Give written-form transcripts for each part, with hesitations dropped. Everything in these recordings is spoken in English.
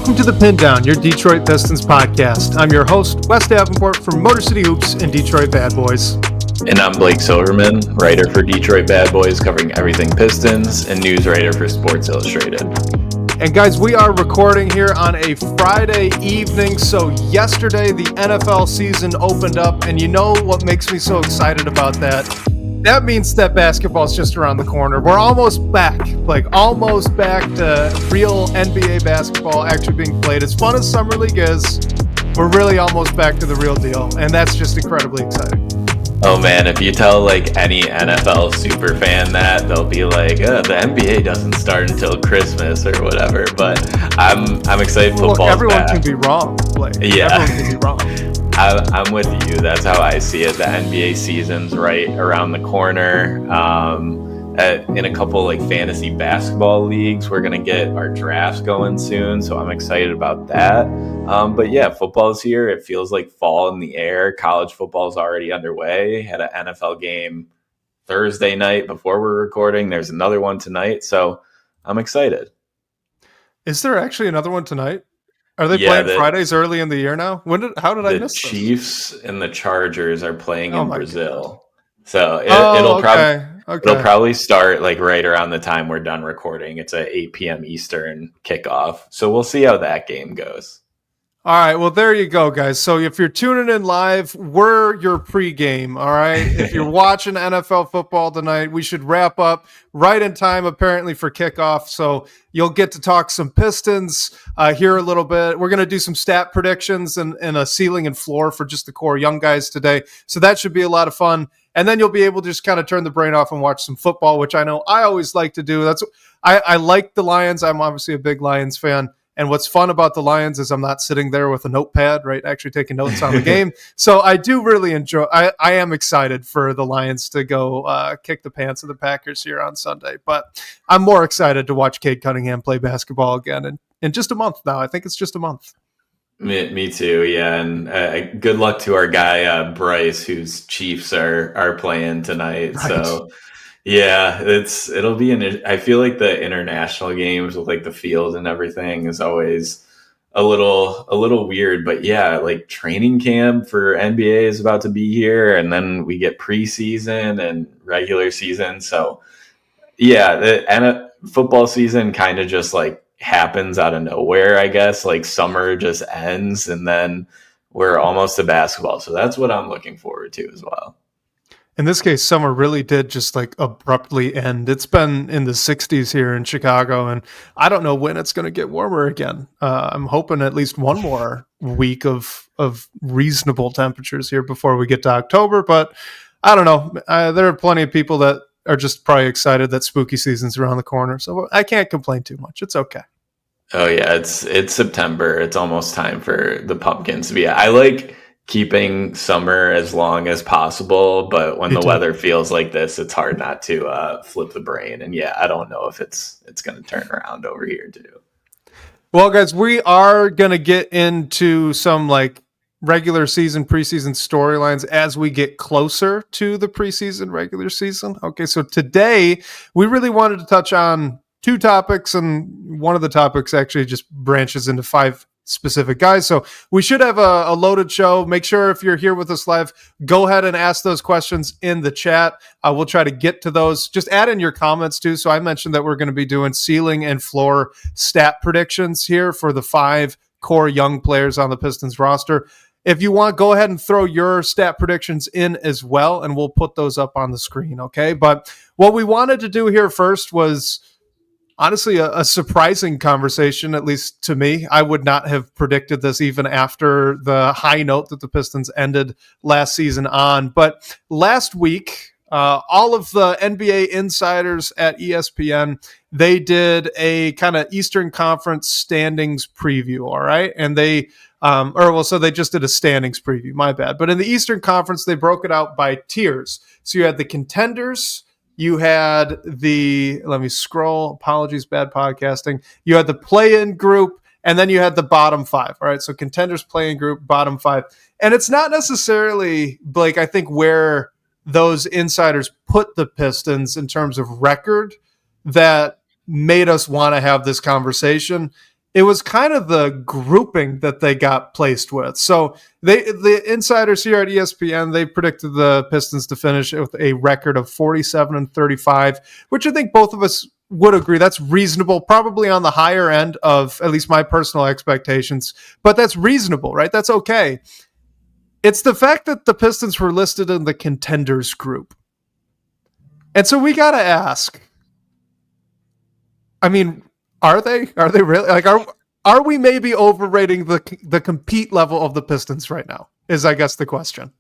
Welcome to the Pindown, your Detroit Pistons podcast. I'm your host, Wes Davenport from Motor City Hoops and Detroit Bad Boys. And I'm Blake Silverman, writer for Detroit Bad Boys, covering everything Pistons, and news writer for Sports Illustrated. And guys, we are recording here on a Friday evening. So yesterday, the NFL season opened up, and you know what makes me so excited about that? That means that basketball's just around the corner. We're almost back, almost back to real NBA basketball actually being played. As fun as Summer League is, we're really almost back to the real deal, and that's just incredibly exciting. Oh man, if you tell any NFL super fan that, they'll be like, the NBA doesn't start until Christmas or whatever. But I'm excited football's Look, everyone back. Can be wrong. Yeah. Everyone can be wrong. I'm with you. That's how I see it. The NBA season's right around the corner. In a couple fantasy basketball leagues, we're gonna get our drafts going soon, so I'm excited about that. But yeah, football's here. It feels like fall in the air. College football's already underway. Had an NFL game Thursday night before we're recording. There's another one tonight, so I'm excited. Is there actually another one tonight? Are they playing Fridays early in the year now? How did I miss this? The Chiefs and the Chargers are playing in Brazil. God. So it'll probably start right around the time we're done recording. It's a 8 p.m. Eastern kickoff. So we'll see how that game goes. All right, well, there you go, guys. So if you're tuning in live, we're your pregame, all right? If you're watching NFL football tonight, we should wrap up right in time, apparently, for kickoff. So you'll get to talk some Pistons here a little bit. We're going to do some stat predictions and a ceiling and floor for just the core young guys today. So that should be a lot of fun. And then you'll be able to just kind of turn the brain off and watch some football, which I know I always like to do. I like the Lions. I'm obviously a big Lions fan. And what's fun about the Lions is I'm not sitting there with a notepad, right, actually taking notes on the game. So I do really enjoy – I am excited for the Lions to go kick the pants of the Packers here on Sunday. But I'm more excited to watch Cade Cunningham play basketball again in just a month now. I think it's just a month. Me too, yeah. And good luck to our guy Bryce, whose Chiefs are playing tonight. Right. So – yeah, it'll be I feel like the international games with the field and everything is always a little weird, but yeah, training camp for NBA is about to be here, and then we get preseason and regular season. So yeah, football season kind of just happens out of nowhere, I guess. Summer just ends, and then we're almost to basketball. So that's what I'm looking forward to as well. In this case, summer really did just abruptly end. It's been in the 60s here in Chicago, and I don't know when it's going to get warmer again. I'm hoping at least one more week of reasonable temperatures here before we get to October, but I don't know. There are plenty of people that are just probably excited that spooky season's around the corner, so I can't complain too much. It's okay. Oh yeah, it's September. It's almost time for the pumpkins to be. I like keeping summer as long as possible, but when the weather feels like this, it's hard not to flip the brain. And yeah, I don't know if it's going to turn around over here too. Well, guys, we are going to get into some regular season, preseason storylines as we get closer to the preseason, regular season. Okay, so today we really wanted to touch on two topics, and one of the topics actually just branches into 5 specific guys. So we should have a loaded show. Make sure if you're here with us live, go ahead and ask those questions in the chat. We'll try to get to those. Just add in your comments too. So I mentioned that we're going to be doing ceiling and floor stat predictions here for the 5 core young players on the Pistons roster. If you want, go ahead and throw your stat predictions in as well, and we'll put those up on the screen. Okay. But what we wanted to do here first was honestly a surprising conversation, at least to me. I would not have predicted this even after the high note that the Pistons ended last season on. But last week, all of the NBA insiders at ESPN, they did a kind of Eastern Conference standings preview, all right? And they so they just did a standings preview, my bad. But in the Eastern Conference, they broke it out by tiers. So you had the contenders, you had let me scroll, apologies, bad podcasting. You had the play-in group, and then you had the bottom 5. All right, so contenders, play-in group, bottom 5. And it's not necessarily, Blake, I think where those insiders put the Pistons in terms of record that made us want to have this conversation. it was kind of the grouping that they got placed with. So the insiders here at ESPN, they predicted the Pistons to finish with a record of 47-35, which I think both of us would agree that's reasonable, probably on the higher end of at least my personal expectations, but that's reasonable, right? That's okay. It's the fact that the Pistons were listed in the contenders group. And so we got to ask, I mean, are they? Are they really? Like, are we maybe overrating the compete level of the Pistons right now? Is, I guess, the question.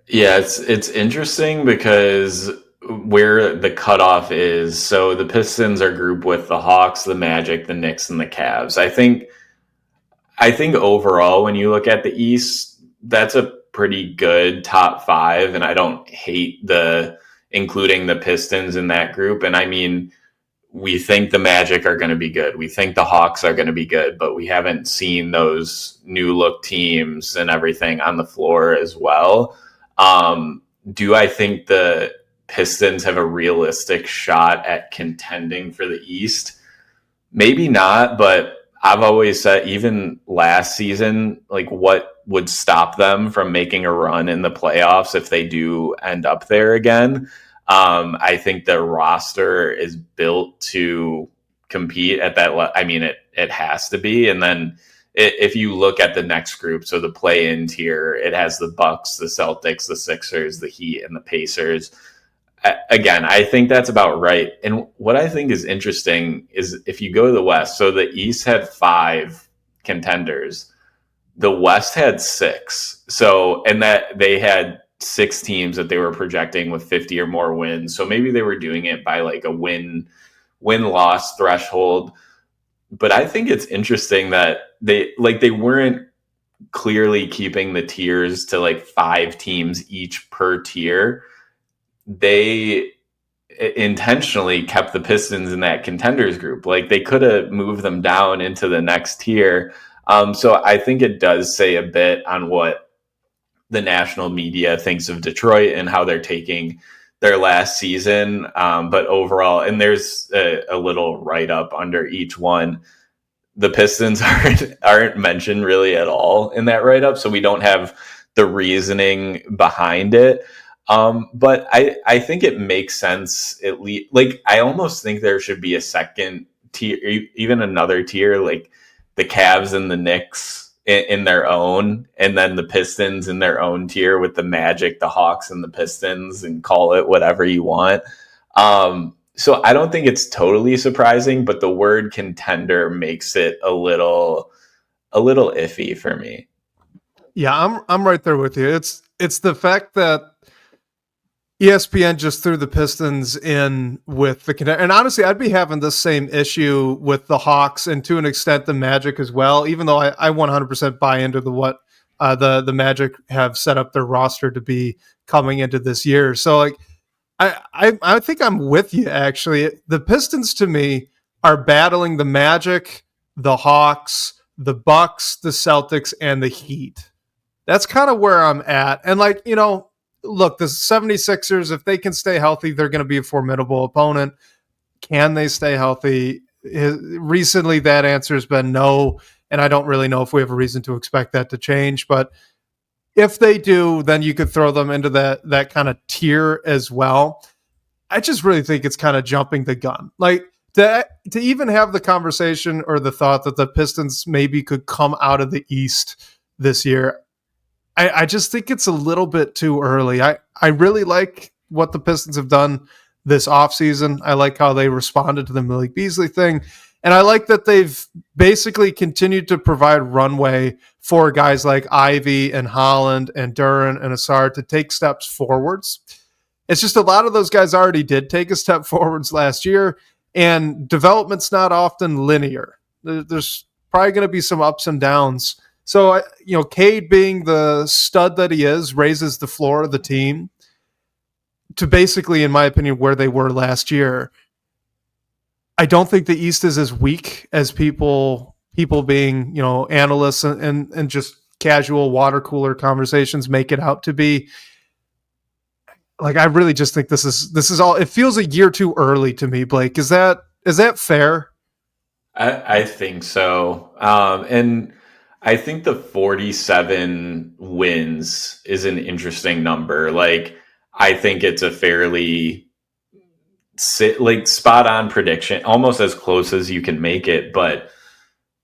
Yeah, it's interesting because where the cutoff is. So the Pistons are grouped with the Hawks, the Magic, the Knicks, and the Cavs. I think overall, when you look at the East, that's a pretty good top five, and I don't hate the including the Pistons in that group. And I mean, we think the Magic are going to be good. We think the Hawks are going to be good, but we haven't seen those new look teams and everything on the floor as well. Do I think the Pistons have a realistic shot at contending for the East? Maybe not, but I've always said, even last season, like, what would stop them from making a run in the playoffs if they do end up there again? I think the roster is built to compete at that. I mean, it has to be. And then if you look at the next group, so the play-in tier, it has the Bucks, the Celtics, the Sixers, the Heat, and the Pacers. Again, I think that's about right. And what I think is interesting is if you go to the West, so the East had 5 contenders, the West had 6. So, and that they had 6 teams that they were projecting with 50 or more wins. So maybe they were doing it by like a win-loss threshold. But I think it's interesting that they weren't clearly keeping the tiers to like 5 teams each per tier. They intentionally kept the Pistons in that contenders group. Like, they could have moved them down into the next tier. So I think it does say a bit on what the national media thinks of Detroit and how they're taking their last season. But overall, and there's a little write-up under each one. The Pistons aren't mentioned really at all in that write-up, so we don't have the reasoning behind it. But I think it makes sense, at least. Like, I almost think there should be a second tier, even another tier, like the Cavs and the Knicks in their own, and then the Pistons in their own tier with the Magic, the Hawks, and the Pistons, and call it whatever you want. So I don't think it's totally surprising, but the word contender makes it a little iffy for me. Yeah, I'm right there with you. It's the fact that ESPN just threw the Pistons in with the contender, and honestly, I'd be having the same issue with the Hawks and to an extent the Magic as well. Even though I 100% buy into what the Magic have set up their roster to be coming into this year. So like, I think I'm with you, actually. The Pistons, to me, are battling the Magic, the Hawks, the Bucks, the Celtics, and the Heat. That's kind of where I'm at. And like, look, the 76ers, if they can stay healthy, they're going to be a formidable opponent. Can they stay healthy? Recently, that answer has been no, and I don't really know if we have a reason to expect that to change. But if they do, then you could throw them into that kind of tier as well. I just really think it's kind of jumping the gun. Like, to even have the conversation or the thought that the Pistons maybe could come out of the East this year, I just think it's a little bit too early. I really like what the Pistons have done this offseason. I like how they responded to the Malik Beasley thing. And I like that they've basically continued to provide runway for guys like Ivey and Holland and Duren and Ausar to take steps forwards. It's just a lot of those guys already did take a step forwards last year, and development's not often linear. There's probably going to be some ups and downs. So, Cade, being the stud that he is, raises the floor of the team to basically, in my opinion, where they were last year. I don't think the East is as weak as people being, analysts and just casual water cooler conversations make it out to be. Like, I really just think this is all. It feels a year too early to me, Blake. Is that fair? I think so. And I think the 47 wins is an interesting number. Like, I think it's a fairly like spot on prediction, almost as close as you can make it. But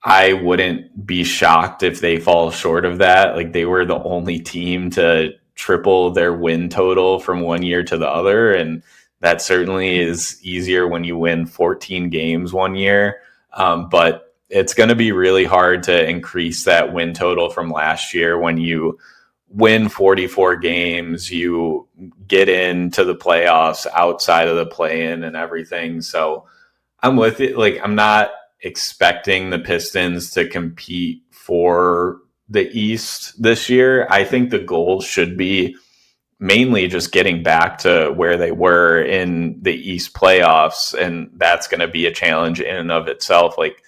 I wouldn't be shocked if they fall short of that. Like, they were the only team to triple their win total from one year to the other. And that certainly is easier when you win 14 games one year. But it's going to be really hard to increase that win total from last year when you win 44 games, you get into the playoffs outside of the play-in and everything. So I'm with it. Like, I'm not expecting the Pistons to compete for the East this year. I think the goal should be mainly just getting back to where they were in the East playoffs. And that's going to be a challenge in and of itself. Like,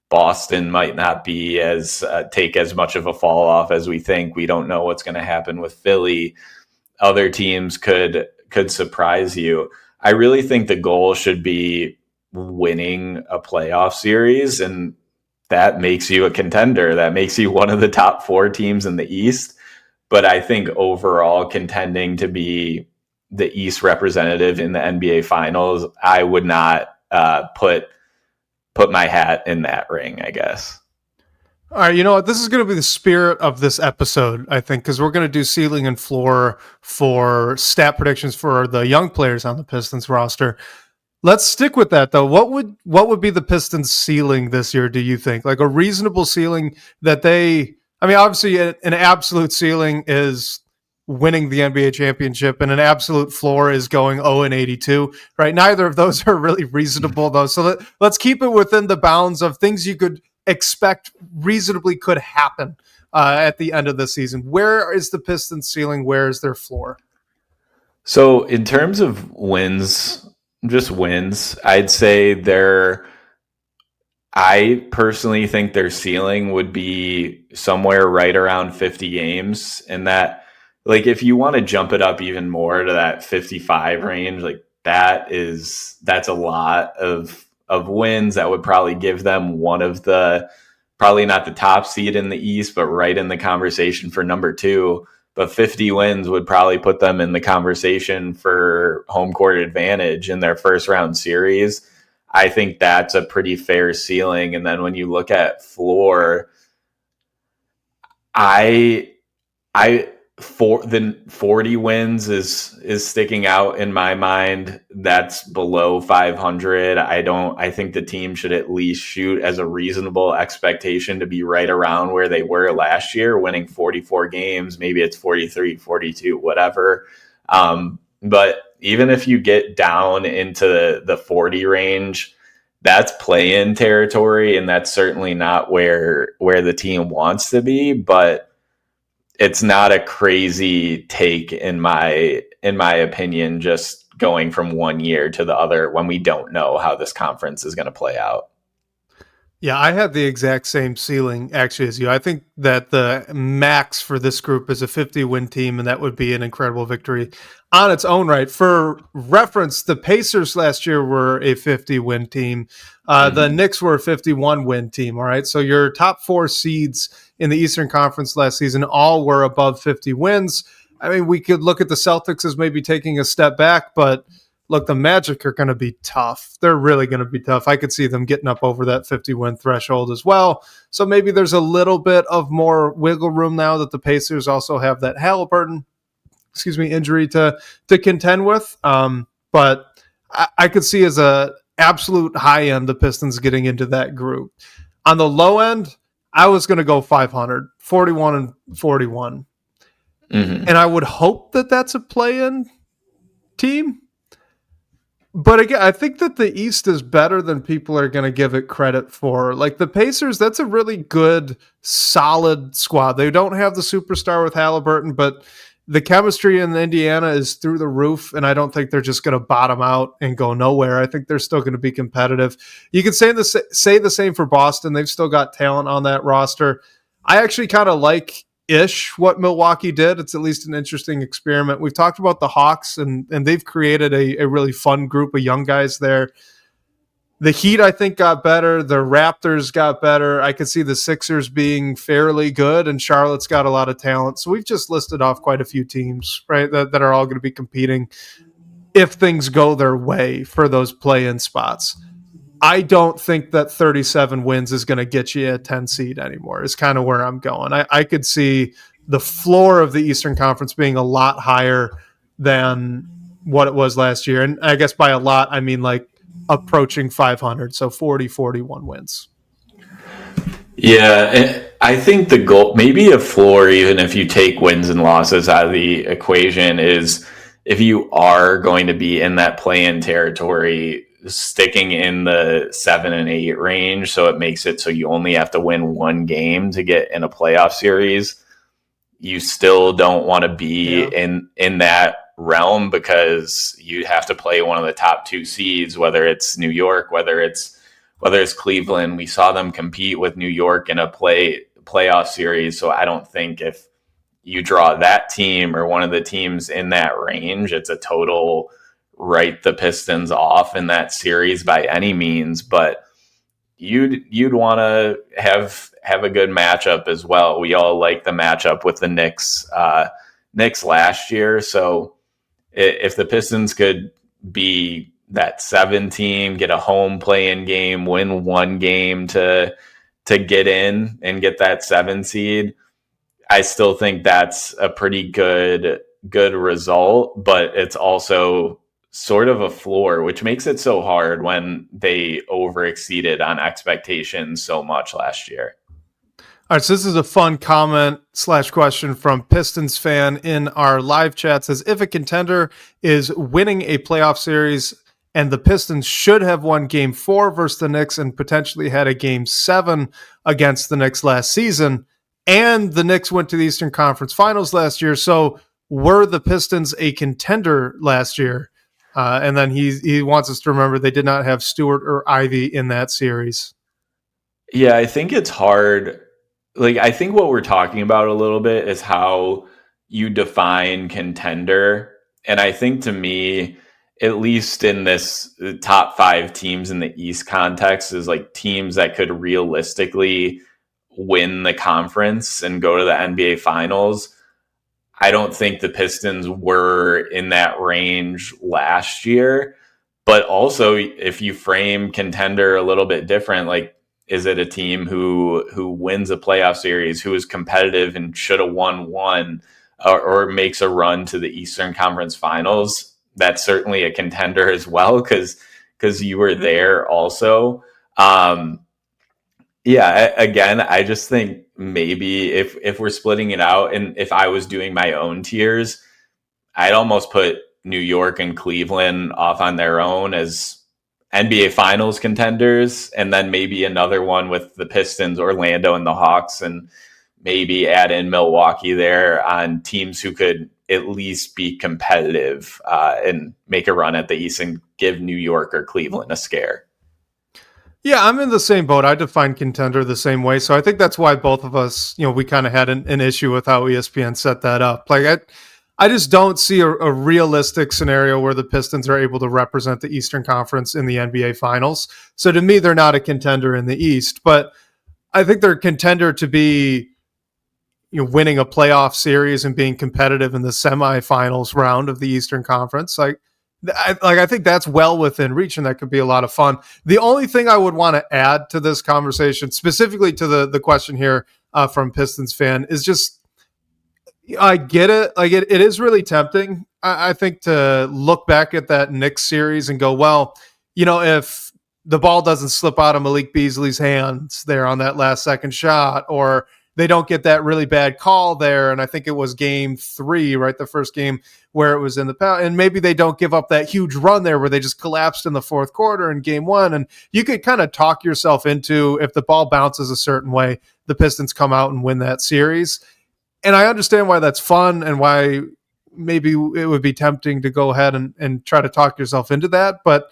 Boston might not be as take as much of a fall off as we think. We don't know what's going to happen with Philly. Other teams could surprise you. I really think the goal should be winning a playoff series, and that makes you a contender. That makes you one of the top 4 teams in the East. But I think overall, contending to be the East representative in the NBA Finals, I would not put my hat in that ring, I guess. All right, you know what? This is going to be the spirit of this episode, I think, because we're going to do ceiling and floor for stat predictions for the young players on the Pistons roster. Let's stick with that, though. What would be the Pistons' ceiling this year, do you think? Like a reasonable ceiling that they... I mean, obviously, an absolute ceiling is winning the NBA championship, and an absolute floor is going 0-82, right? Neither of those are really reasonable, though. So let's keep it within the bounds of things you could expect reasonably could happen at the end of the season. Where is the Pistons ceiling? Where is their floor? So in terms of wins, just wins, I'd say I personally think their ceiling would be somewhere right around 50 games. And that, like, if you want to jump it up even more to that 55 range, like that's a lot of wins. That would probably give them one of the, probably not the top seed in the East, but right in the conversation for number 2. But 50 wins would probably put them in the conversation for home court advantage in their first round series. I think that's a pretty fair ceiling. And then when you look at floor, I for the 40 wins is sticking out in my mind. That's below 500. I think the team should at least shoot as a reasonable expectation to be right around where they were last year, winning 44 games. Maybe it's 43, 42, whatever. But even if you get down into the 40 range, that's play-in territory, and that's certainly not where the team wants to be. But it's not a crazy take in my opinion, just going from one year to the other when we don't know how this conference is going to play out. Yeah, I had the exact same ceiling actually as you. I think that the max for this group is a 50-win team, and that would be an incredible victory on its own right. For reference, the Pacers last year were a 50-win team. The Knicks were a 51-win team, all right? So your top 4 seeds in the Eastern Conference last season all were above 50 wins. I mean, we could look at the Celtics as maybe taking a step back, but look, the Magic are going to be tough. They're really going to be tough. I could see them getting up over that 50-win threshold as well. So maybe there's a little bit of more wiggle room now that the Pacers also have that Halliburton, injury to contend with. But I could see as a absolute high end the Pistons getting into that group. On the low end, I was going to go 500, 41 and 41. And I would hope that that's a play-in team. But again, I think that the East is better than people are going to give it credit for. Like the Pacers, that's a really good, solid squad. They don't have the superstar with Halliburton, but the chemistry in Indiana is through the roof, and I don't think they're just going to bottom out and go nowhere. I think they're still going to be competitive. You can say the same for Boston. They've still got talent on that roster. I actually kind of like what Milwaukee did. It's at least an interesting experiment. We've talked about the Hawks, and they've created a really fun group of young guys there. The Heat, I think, got better. The Raptors got better. I could see the Sixers being fairly good, and Charlotte's got a lot of talent. So we've just listed off quite a few teams, right, that are all going to be competing if things go their way for those play-in spots. I don't think that 37 wins is going to get you a 10 seed anymore, is kind of where I'm going. I could see the floor of the Eastern Conference being a lot higher than what it was last year. And I guess by a lot, I mean like approaching 500, so 40, 41 wins. Yeah, I think the goal, maybe a floor, even if you take wins and losses out of the equation, is if you are going to be in that play-in territory, sticking in the 7 and 8 range. So it makes it so you only have to win one game to get in a playoff series. You still don't want to be in that realm, because you have to play one of the top 2 seeds, whether it's New York, whether it's Cleveland. We saw them compete with New York in a playoff series. So I don't think if you draw that team or one of the teams in that range, it's a total write the Pistons off in that series by any means. But you'd want to have a good matchup as well. We all like the matchup with the Knicks last year. So if the Pistons could be that 7 team, get a home play-in game, win one game to get in and get that 7 seed, I still think that's a pretty good result. But it's also sort of a floor, which makes it so hard when they overexceeded on expectations so much last year. All right, so this is a fun comment / question from Pistons fan in our live chat. It says, if a contender is winning a playoff series and the Pistons should have won game 4 versus the Knicks and potentially had a game 7 against the Knicks last season, and the Knicks went to the Eastern Conference Finals last year, so were the Pistons a contender last year? And then he wants us to remember they did not have Stewart or Ivey in that series. Yeah, I think it's hard. Like, I think what we're talking about a little bit is how you define contender. And I think, to me, at least in this top 5 teams in the East context, is like teams that could realistically win the conference and go to the NBA Finals. I don't think the Pistons were in that range last year. But also, if you frame contender a little bit different, like, is it a team who wins a playoff series, who is competitive and should have won one, or makes a run to the Eastern Conference Finals? That's certainly a contender as well, because you were there also. Yeah, again, I just think maybe if we're splitting it out, and if I was doing my own tiers, I'd almost put New York and Cleveland off on their own as NBA Finals contenders, and then maybe another one with the Pistons, Orlando, and the Hawks, and maybe add in Milwaukee there on teams who could at least be competitive and make a run at the East and give New York or Cleveland a scare. Yeah, I'm in the same boat. I define contender the same way. So I think that's why both of us, we kind of had an issue with how ESPN set that up. Like, I just don't see a realistic scenario where the Pistons are able to represent the Eastern Conference in the NBA Finals. So to me, they're not a contender in the East, but I think they're a contender to be winning a playoff series and being competitive in the semifinals round of the Eastern Conference. I think that's well within reach, and that could be a lot of fun. The only thing I would want to add to this conversation, specifically to the question here from Pistons fan, is just, I get it. Like, it is really tempting, I think, to look back at that Knicks series and go, well, if the ball doesn't slip out of Malik Beasley's hands there on that last second shot, or they don't get that really bad call there. And I think it was game 3, right? The first game where it was in the pound. And maybe they don't give up that huge run there where they just collapsed in the fourth quarter in game 1. And you could kind of talk yourself into, if the ball bounces a certain way, the Pistons come out and win that series. And I understand why that's fun and why maybe it would be tempting to go ahead and try to talk yourself into that. But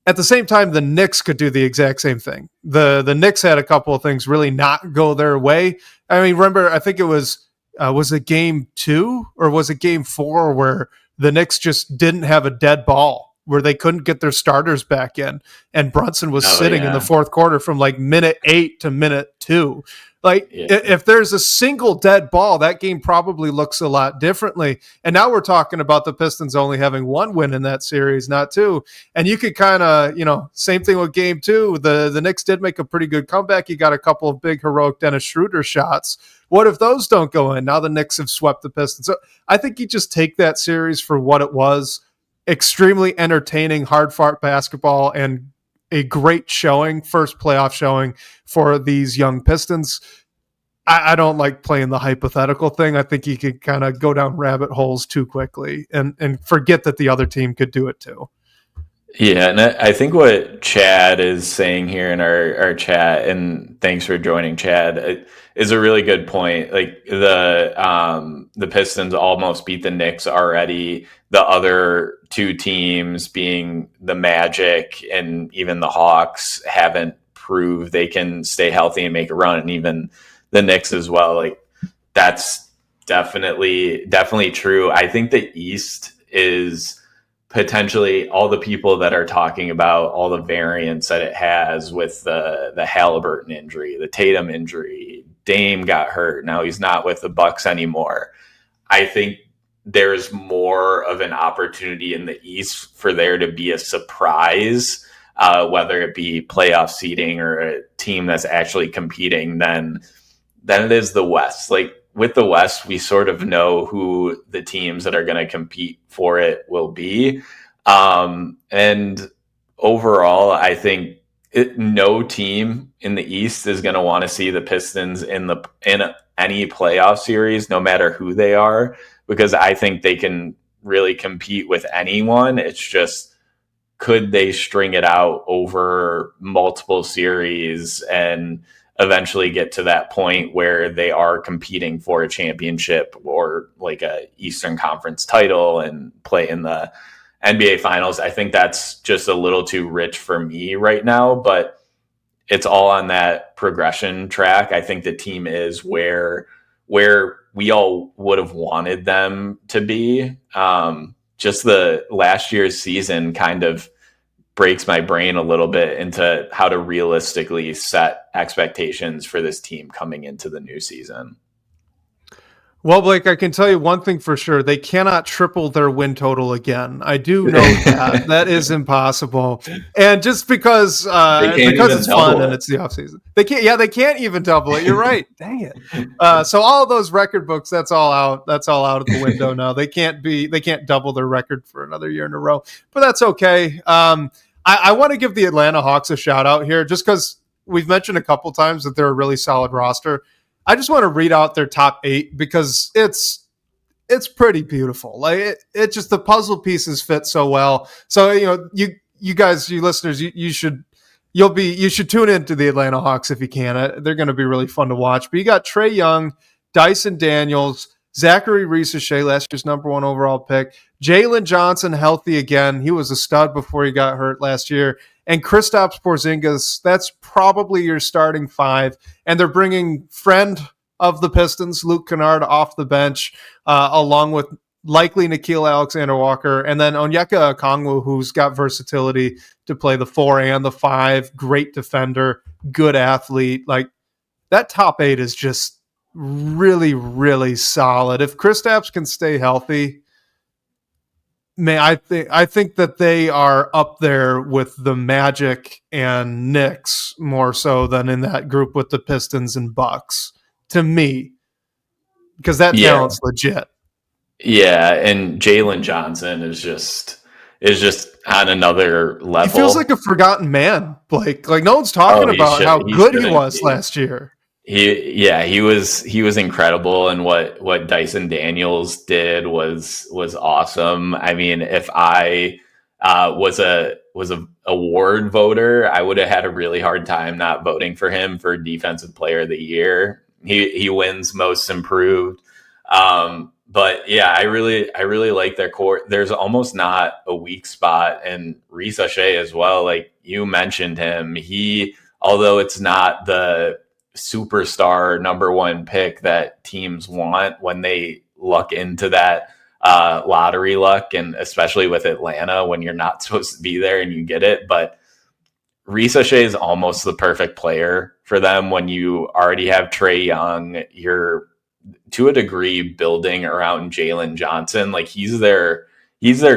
at the same time, the Knicks could do the exact same thing. The Knicks had a couple of things really not go their way. I mean, remember, I think it was it game 2 or was it game 4 where the Knicks just didn't have a dead ball where they couldn't get their starters back in, and Brunson was sitting in the fourth quarter from like minute 8 to minute 2. Like, if there's a single dead ball, that game probably looks a lot differently. And now we're talking about the Pistons only having 1 win in that series, not 2. And you could kind of, same thing with game 2. The Knicks did make a pretty good comeback. You got a couple of big heroic Dennis Schroeder shots. What if those don't go in? Now the Knicks have swept the Pistons. So I think you just take that series for what it was. Extremely entertaining, hard-fought basketball, and a great showing, first playoff showing for these young Pistons. I don't like playing the hypothetical thing. I think you could kind of go down rabbit holes too quickly and forget that the other team could do it too. Yeah, and I think what Chad is saying here in our chat, and thanks for joining, Chad, is a really good point. Like the Pistons almost beat the Knicks already. The other 2 teams, being the Magic and even the Hawks, haven't proved they can stay healthy and make a run, and even the Knicks as well. Like, that's definitely true. I think the East is potentially all the people that are talking about all the variants that it has with the Halliburton injury, the Tatum injury. Dame got hurt. Now he's not with the Bucks anymore. I think there's more of an opportunity in the East for there to be a surprise, whether it be playoff seeding or a team that's actually competing, than it is the West. Like, with the West, we sort of know who the teams that are going to compete for it will be. And overall, I think no team in the East is going to want to see the Pistons in any playoff series, no matter who they are, because I think they can really compete with anyone. It's just, could they string it out over multiple series and eventually get to that point where they are competing for a championship or like a Eastern Conference title and play in the NBA Finals? I think that's just a little too rich for me right now, but it's all on that progression track. I think the team is where we all would have wanted them to be. Just the last year's season kind of breaks my brain a little bit into how to realistically set expectations for this team coming into the new season. Well, Blake, I can tell you one thing for sure. They cannot triple their win total again. I do know that. That is impossible. And just because it's fun and it's the offseason. They can't even double it. You're right. Dang it. So all of those record books, that's all out. That's all out of the window now. They can't double their record for another year in a row. But that's okay. I want to give the Atlanta Hawks a shout out here, just because we've mentioned a couple times that they're a really solid roster. I just want to read out their top 8 because it's pretty beautiful. Like it just, the puzzle pieces fit so well. So, you guys, you listeners, you should tune into the Atlanta Hawks if you can. They're going to be really fun to watch. But you got Trae Young, Dyson Daniels, Zachary Risacher, last year's number 1 overall pick, Jalen Johnson, healthy again. He was a stud before he got hurt last year. And Kristaps Porzingis, that's probably your starting 5. And they're bringing friend of the Pistons, Luke Kennard, off the bench, along with likely Nickeil Alexander-Walker. And then Onyeka Okongwu, who's got versatility to play the 4 and the 5. Great defender, good athlete. Like, that top 8 is just really, really solid. If Kristaps can stay healthy, I think that they are up there with the Magic and Knicks more so than in that group with the Pistons and Bucks, to me, because that talent's legit. Yeah, and Jalen Johnson is just on another level. He feels like a forgotten man, Blake. Like, no one's talking about how good he was last year. He was incredible, and what Dyson Daniels did was awesome. I mean, if I was a award voter, I would have had a really hard time not voting for him for Defensive Player of the Year. He wins Most Improved. But yeah, I really like their core. There's almost not a weak spot, and Risacher as well. Like you mentioned him, although it's not the superstar number 1 pick that teams want when they look into that lottery luck, and especially with Atlanta when you're not supposed to be there and you get it. But Ricochet is almost the perfect player for them when you already have Trae Young. You're to a degree building around Jalen Johnson. Like he's their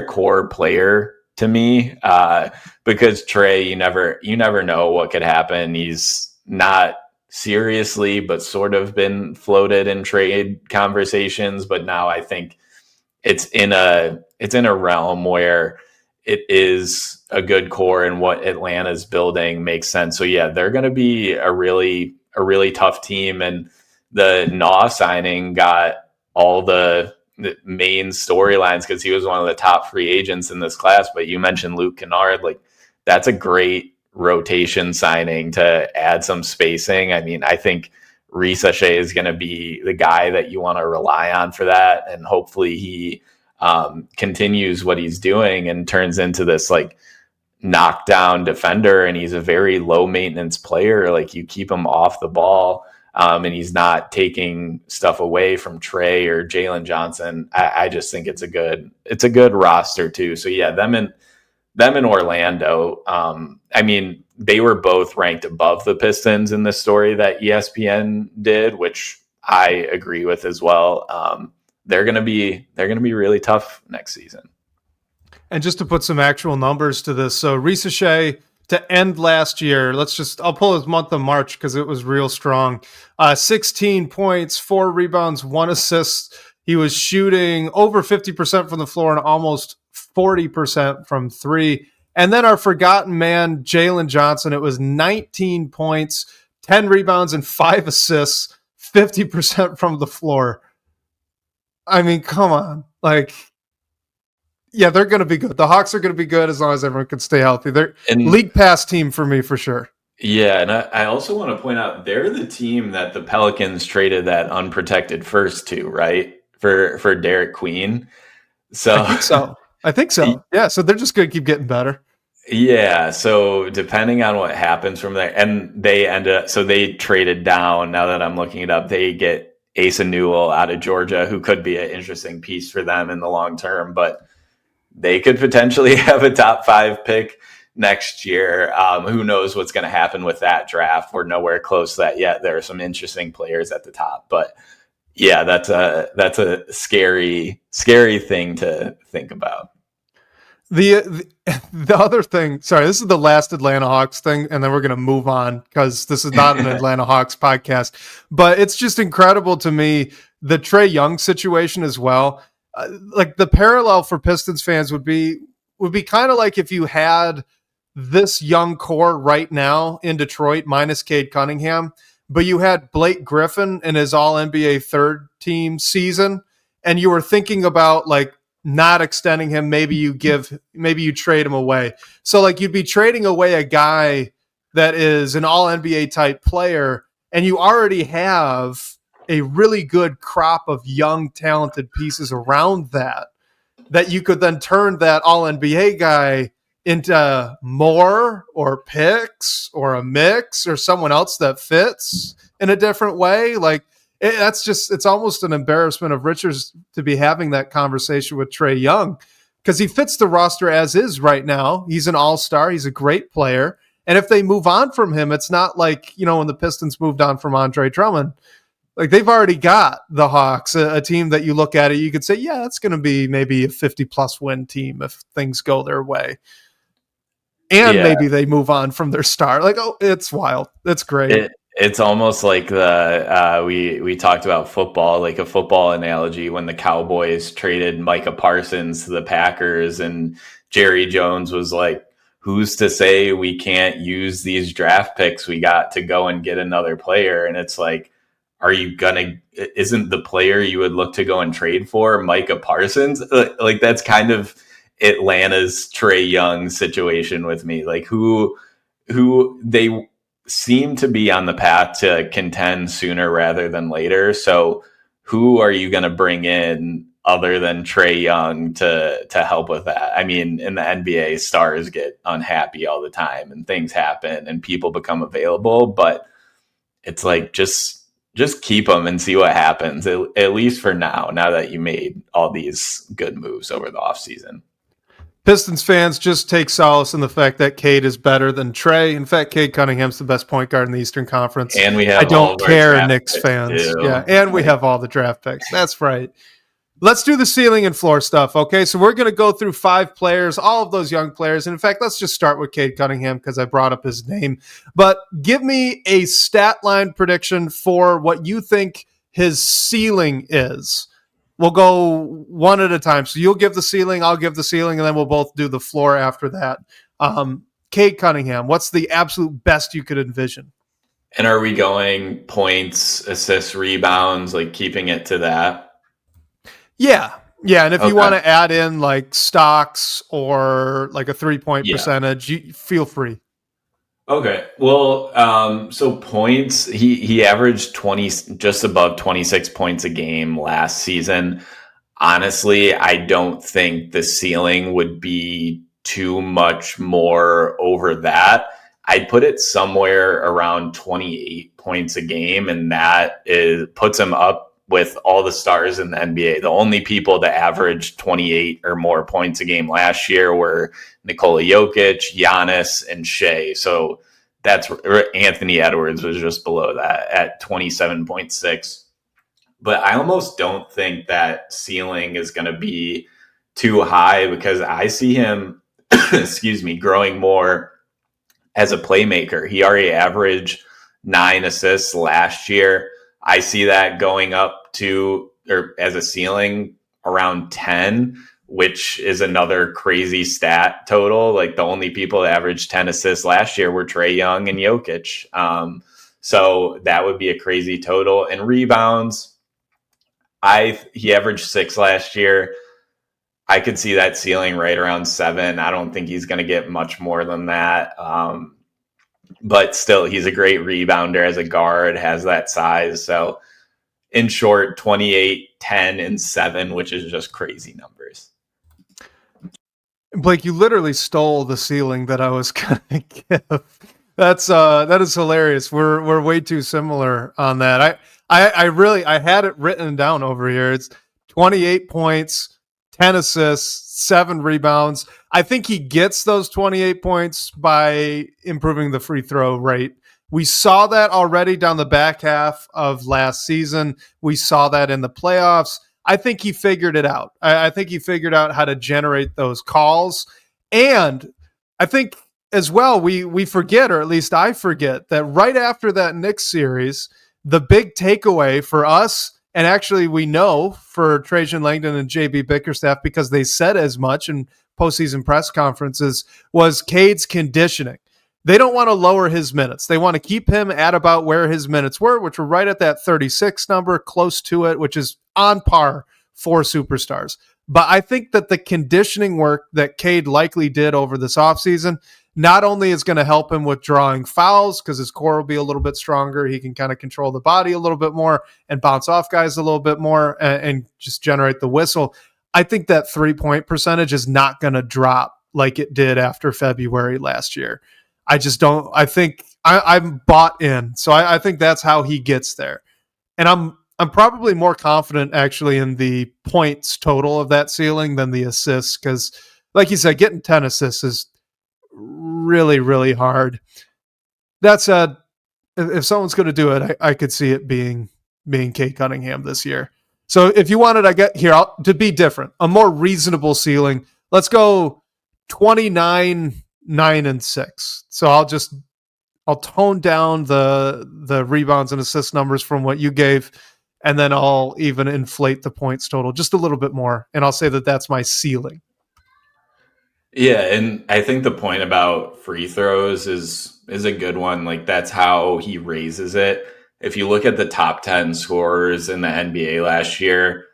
core player to me, because Trae, you never know what could happen. He's not seriously, but sort of been floated in trade conversations. But now I think it's in a realm where it is a good core, and what Atlanta's building makes sense. So yeah, they're going to be a really tough team. And the Naw signing got all the main storylines because he was one of the top free agents in this class. But you mentioned Luke Kennard, like that's a great rotation signing to add some spacing. I mean, I think Ricochet is going to be the guy that you want to rely on for that, and hopefully he continues what he's doing and turns into this like knockdown defender. And he's a very low maintenance player. Like you keep him off the ball. And he's not taking stuff away from Trae or Jalen Johnson. I just think it's a good roster too. So yeah, them in Orlando. I mean, they were both ranked above the Pistons in the story that ESPN did, which I agree with as well. They're gonna be really tough next season. And just to put some actual numbers to this, so Ricochet to end last year, I'll pull his month of March because it was real strong. 16 points, 4 rebounds, 1 assist. He was shooting over 50% from the floor and almost 40% from 3. And then our forgotten man, Jalen Johnson, it was 19 points, 10 rebounds, and 5 assists, 50% from the floor. I mean, come on. Like, yeah, they're going to be good. The Hawks are going to be good as long as everyone can stay healthy. They're league pass team for me for sure. Yeah, and I also want to point out they're the team that the Pelicans traded that unprotected first to, right? For Derek Queen. So I think so. Yeah, so they're just going to keep getting better. Yeah, so depending on what happens from there, and they traded down. Now that I'm looking it up, they get Asa Newell out of Georgia, who could be an interesting piece for them in the long term, but they could potentially have a top 5 pick next year. Who knows what's going to happen with that draft? We're nowhere close to that yet. There are some interesting players at the top, but yeah, that's a scary thing to think about. The other thing, sorry, this is the last Atlanta Hawks thing, and then we're going to move on because this is not an Atlanta Hawks podcast, but it's just incredible to me, the Trae Young situation as well. Like the parallel for Pistons fans would be kind of like if you had this young core right now in Detroit minus Cade Cunningham, but you had Blake Griffin in his all NBA third team season, and you were thinking about like not extending him. Maybe you trade him away. So like you'd be trading away a guy that is an all NBA type player, and you already have a really good crop of young, talented pieces around that you could then turn that all NBA guy into more or picks or a mix or someone else that fits in a different way. Like it's almost an embarrassment of riches to be having that conversation with Trae Young because he fits the roster as is right now. He's an all-star. He's a great player. And if they move on from him, it's not like, when the Pistons moved on from Andre Drummond. Like they've already got the Hawks, a team that you look at it, you could say, yeah, that's going to be maybe a 50-plus win team if things go their way. And maybe they move on from their star. Like, oh, it's wild. That's great. It's almost like we talked about football, like a football analogy when the Cowboys traded Micah Parsons to the Packers and Jerry Jones was like, who's to say we can't use these draft picks we got to go and get another player? And it's like, isn't the player you would look to go and trade for Micah Parsons? Like that's kind of Atlanta's Trae Young situation with me. Like who they seem to be on the path to contend sooner rather than later. So who are you going to bring in other than Trae Young to help with that? I mean, in the NBA, stars get unhappy all the time and things happen and people become available, but it's like just just keep him and see what happens, at least for now that you made all these good moves over the offseason. Pistons fans, just take solace in the fact that Cade is better than Trey. In fact, Cade Cunningham's the best point guard in the Eastern Conference. And we I have all don't of our care, draft Knicks picks fans. Yeah, too. and we have all the draft picks. That's right. Let's do the ceiling and floor stuff, okay? So we're going to go through 5 players, all of those young players. And in fact, let's just start with Cade Cunningham because I brought up his name. But give me a stat line prediction for what you think his ceiling is. We'll go one at a time. So you'll give the ceiling, I'll give the ceiling, and then we'll both do the floor after that. Cade Cunningham, what's the absolute best you could envision? And are we going points, assists, rebounds, like keeping it to that? Yeah. Yeah. And if you want to add in like stocks or like a 3-point percentage, you feel free. Okay. Well, so points, he averaged 20, just above 26 points a game last season. Honestly, I don't think the ceiling would be too much more over that. I'd put it somewhere around 28 points a game, and that puts him up with all the stars in the NBA. The only people that averaged 28 or more points a game last year were Nikola Jokic, Giannis, and Shea. So that's Anthony Edwards was just below that at 27.6. But I almost don't think that ceiling is going to be too high because I see him, excuse me, growing more as a playmaker. He already averaged 9 assists last year. I see that going up to, or as a ceiling, around 10, which is another crazy stat total. Like the only people that averaged 10 assists last year were Trae Young and Jokic. So that would be a crazy total. And rebounds, he averaged 6 last year. I could see that ceiling right around 7. I don't think he's going to get much more than that. But still, he's a great rebounder as a guard, has that size. So in short, 28, 10, and 7, which is just crazy numbers. Blake, you literally stole the ceiling that I was going to give. That is hilarious. We're way too similar on that. I had it written down over here. It's 28 points, 10 assists, 7 rebounds. I think he gets those 28 points by improving the free throw rate. We saw that already down the back half of last season. We saw that in the playoffs. I think he figured it out. I think he figured out how to generate those calls. And I think as well, we forget, or at least I forget, that right after that Knicks series, the big takeaway for us, and actually we know for Trajan Langdon and JB Bickerstaff, because they said as much in postseason press conferences, was Cade's conditioning. They don't want to lower his minutes. They want to keep him at about where his minutes were, which were right at that 36 number, close to it, which is on par for superstars. But I think that the conditioning work that Cade likely did over this offseason not only is going to help him with drawing fouls because his core will be a little bit stronger. He can kind of control the body a little bit more and bounce off guys a little bit more and just generate the whistle. I think that 3-point percentage is not going to drop like it did after February last year. I just don't. I think I'm bought in. So I think that's how he gets there. And I'm probably more confident actually in the points total of that ceiling than the assists because, like you said, getting 10 assists is really, really hard. That said, if someone's going to do it, I could see it being Cade Cunningham this year. So if you wanted, I get here to be different, a more reasonable ceiling. Let's go 29, 9, and 6. So I'll tone down the rebounds and assist numbers from what you gave, and then I'll even inflate the points total just a little bit more, and I'll say that that's my ceiling. Yeah, and I think the point about free throws is a good one. Like that's how he raises it. If you look at the top 10 scorers in the NBA last year,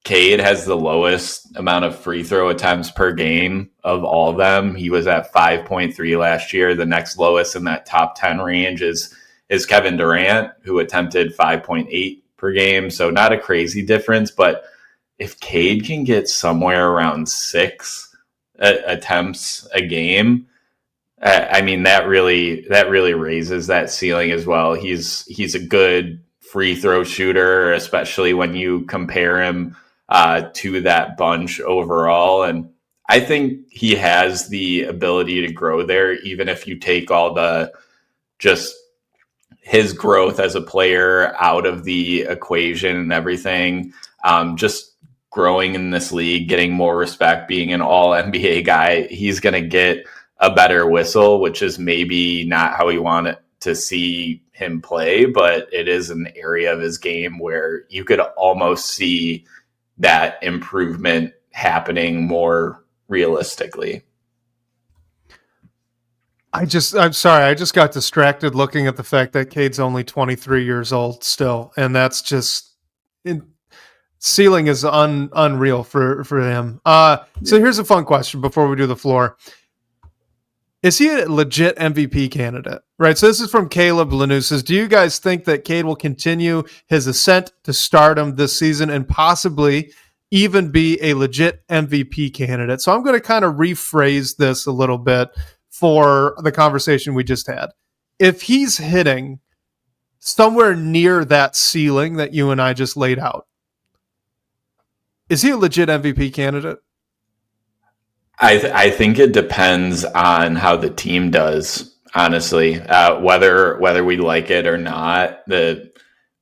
Cade has the lowest amount of free throw attempts per game of all of them. He was at 5.3 last year. The next lowest in that top 10 range is Kevin Durant, who attempted 5.8 per game. So not a crazy difference, but if Cade can get somewhere around 6 attempts a game, I mean that really raises that ceiling as well. He's a good free throw shooter, especially when you compare him to that bunch overall. And I think he has the ability to grow there, even if you take all the just his growth as a player out of the equation and everything. Just growing in this league, getting more respect, being an all NBA guy, he's going to get a better whistle, which is maybe not how we want it to see him play, but it is an area of his game where you could almost see that improvement happening more realistically. I'm sorry, I just got distracted looking at the fact that Cade's only 23 years old still, and that's just ceiling is unreal for him. So here's a fun question before we do the floor. Is he a legit MVP candidate? Right. So this is from Caleb Lanus. Says, do you guys think that Cade will continue his ascent to stardom this season and possibly even be a legit MVP candidate? So I'm going to kind of rephrase this a little bit for the conversation we just had. If he's hitting somewhere near that ceiling that you and I just laid out, is he a legit MVP candidate? I think it depends on how the team does, honestly, whether we like it or not. The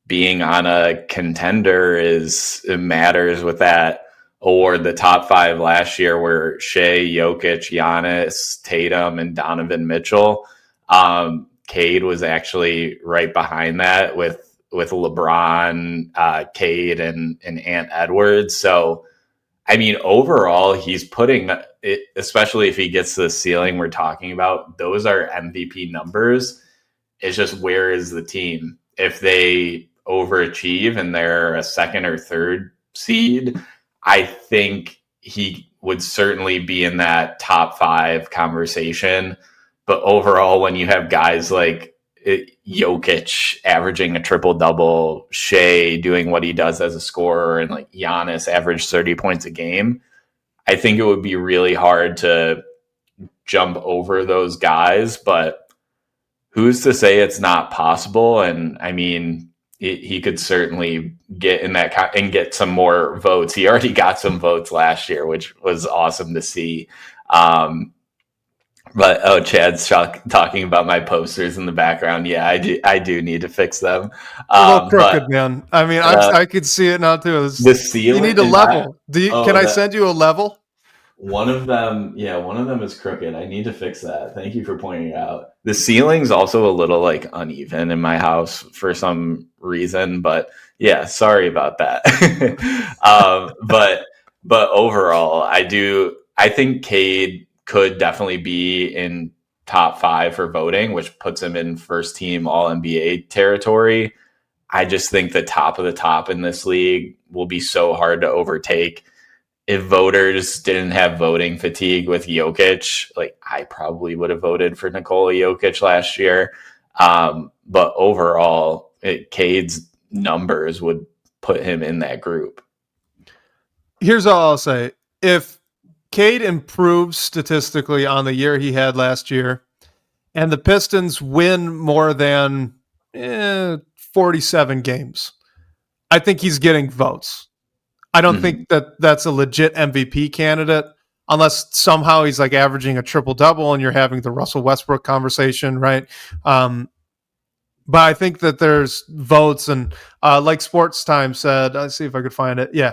being on a contender it matters with that. Or the top five last year were Shea, Jokic, Giannis, Tatum, and Donovan Mitchell. Cade was actually right behind that with LeBron, Cade, and Ant Edwards. So, I mean, overall, he's putting it, especially if he gets to the ceiling we're talking about, those are MVP numbers. It's just, where is the team? If they overachieve and they're a second or third seed, I think he would certainly be in that top five conversation. But overall, when you have guys like Jokic averaging a triple double, Shea doing what he does as a scorer, and like Giannis averaged 30 points a game, I think it would be really hard to jump over those guys. But who's to say it's not possible? And I mean, he could certainly get in that and get some more votes. He already got some votes last year, which was awesome to see. But Chad's talking about my posters in the background. Yeah, I do need to fix them. A little crooked, man. I mean, I could see it now too. The ceiling. You need a level. Can I send you a level? One of them is crooked. I need to fix that. Thank you for pointing it out. The ceiling's also a little like uneven in my house for some reason, but yeah, sorry about that. But overall, I think Cade could definitely be in top five for voting, which puts him in first team All NBA territory. I just think the top of the top in this league will be so hard to overtake. If voters didn't have voting fatigue with Jokic, like I probably would have voted for Nikola Jokic last year. But overall, Cade's numbers would put him in that group. Here's all I'll say. If Cade improves statistically on the year he had last year, and the Pistons win more than 47 games, I think he's getting votes. I don't think that that's a legit MVP candidate unless somehow he's like averaging a triple-double and you're having the Russell Westbrook conversation, right? But I think that there's votes, and like Sports Time said, let's see if I could find it. Yeah,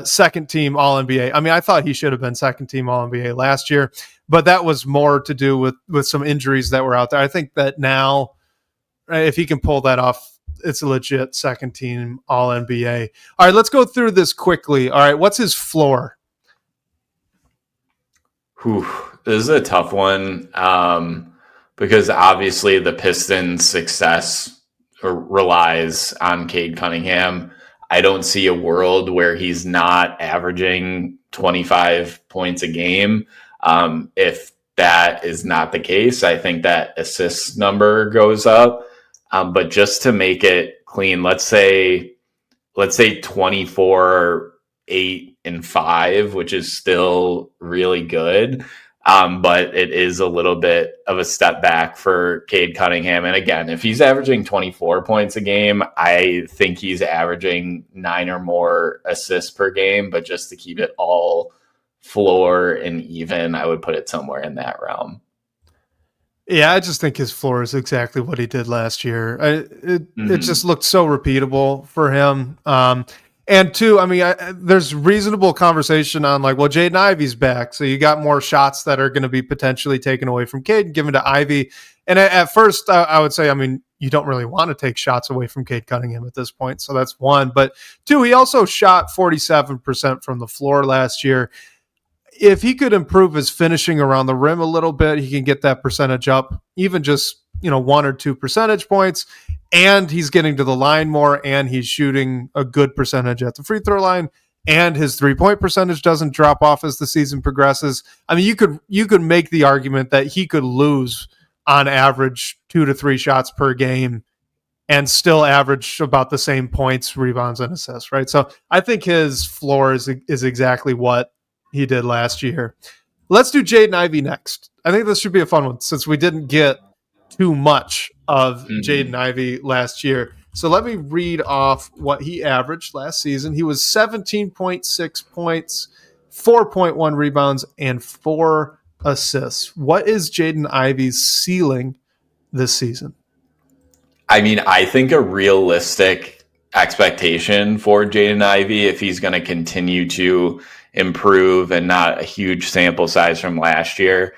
second team All-NBA. I mean, I thought he should have been second team All-NBA last year, but that was more to do with some injuries that were out there. I think that now, if he can pull that off, it's a legit second team All-NBA. All right, let's go through this quickly. All right, what's his floor? This is a tough one because obviously the Pistons' success relies on Cade Cunningham. I don't see a world where he's not averaging 25 points a game. If that is not the case, I think that assist number goes up. But just to make it clean, let's say 24, 8, and 5, which is still really good. But it is a little bit of a step back for Cade Cunningham. And again, if he's averaging 24 points a game, I think he's averaging 9 or more assists per game. But just to keep it all floor and even, I would put it somewhere in that realm. Yeah, I just think his floor is exactly what he did last year. It just Mm-hmm. looked so repeatable for him. And two, I mean, there's reasonable conversation on like, well, Jaden Ivey's back, so you got more shots that are going to be potentially taken away from Cade and given to Ivey. And at first, I would say, I mean, you don't really want to take shots away from Cade Cunningham at this point, so that's one. But two, he also shot 47% from the floor last year. If he could improve his finishing around the rim a little bit, he can get that percentage up, even just 1 or 2 percentage points. And he's getting to the line more, and he's shooting a good percentage at the free throw line, and his 3-point percentage doesn't drop off as the season progresses. I mean, you could make the argument that he could lose on average 2 to 3 shots per game and still average about the same points, rebounds, and assists, right? So I think his floor is exactly what he did last year. Let's do Jaden Ivey next. I think this should be a fun one since we didn't get too much of Jaden Mm-hmm. Ivey last year. So let me read off what he averaged last season. He was 17.6 points, 4.1 rebounds, and 4 assists. What is Jaden Ivey's ceiling this season? I mean, I think a realistic expectation for Jaden Ivey, if he's going to continue to improve and not a huge sample size from last year,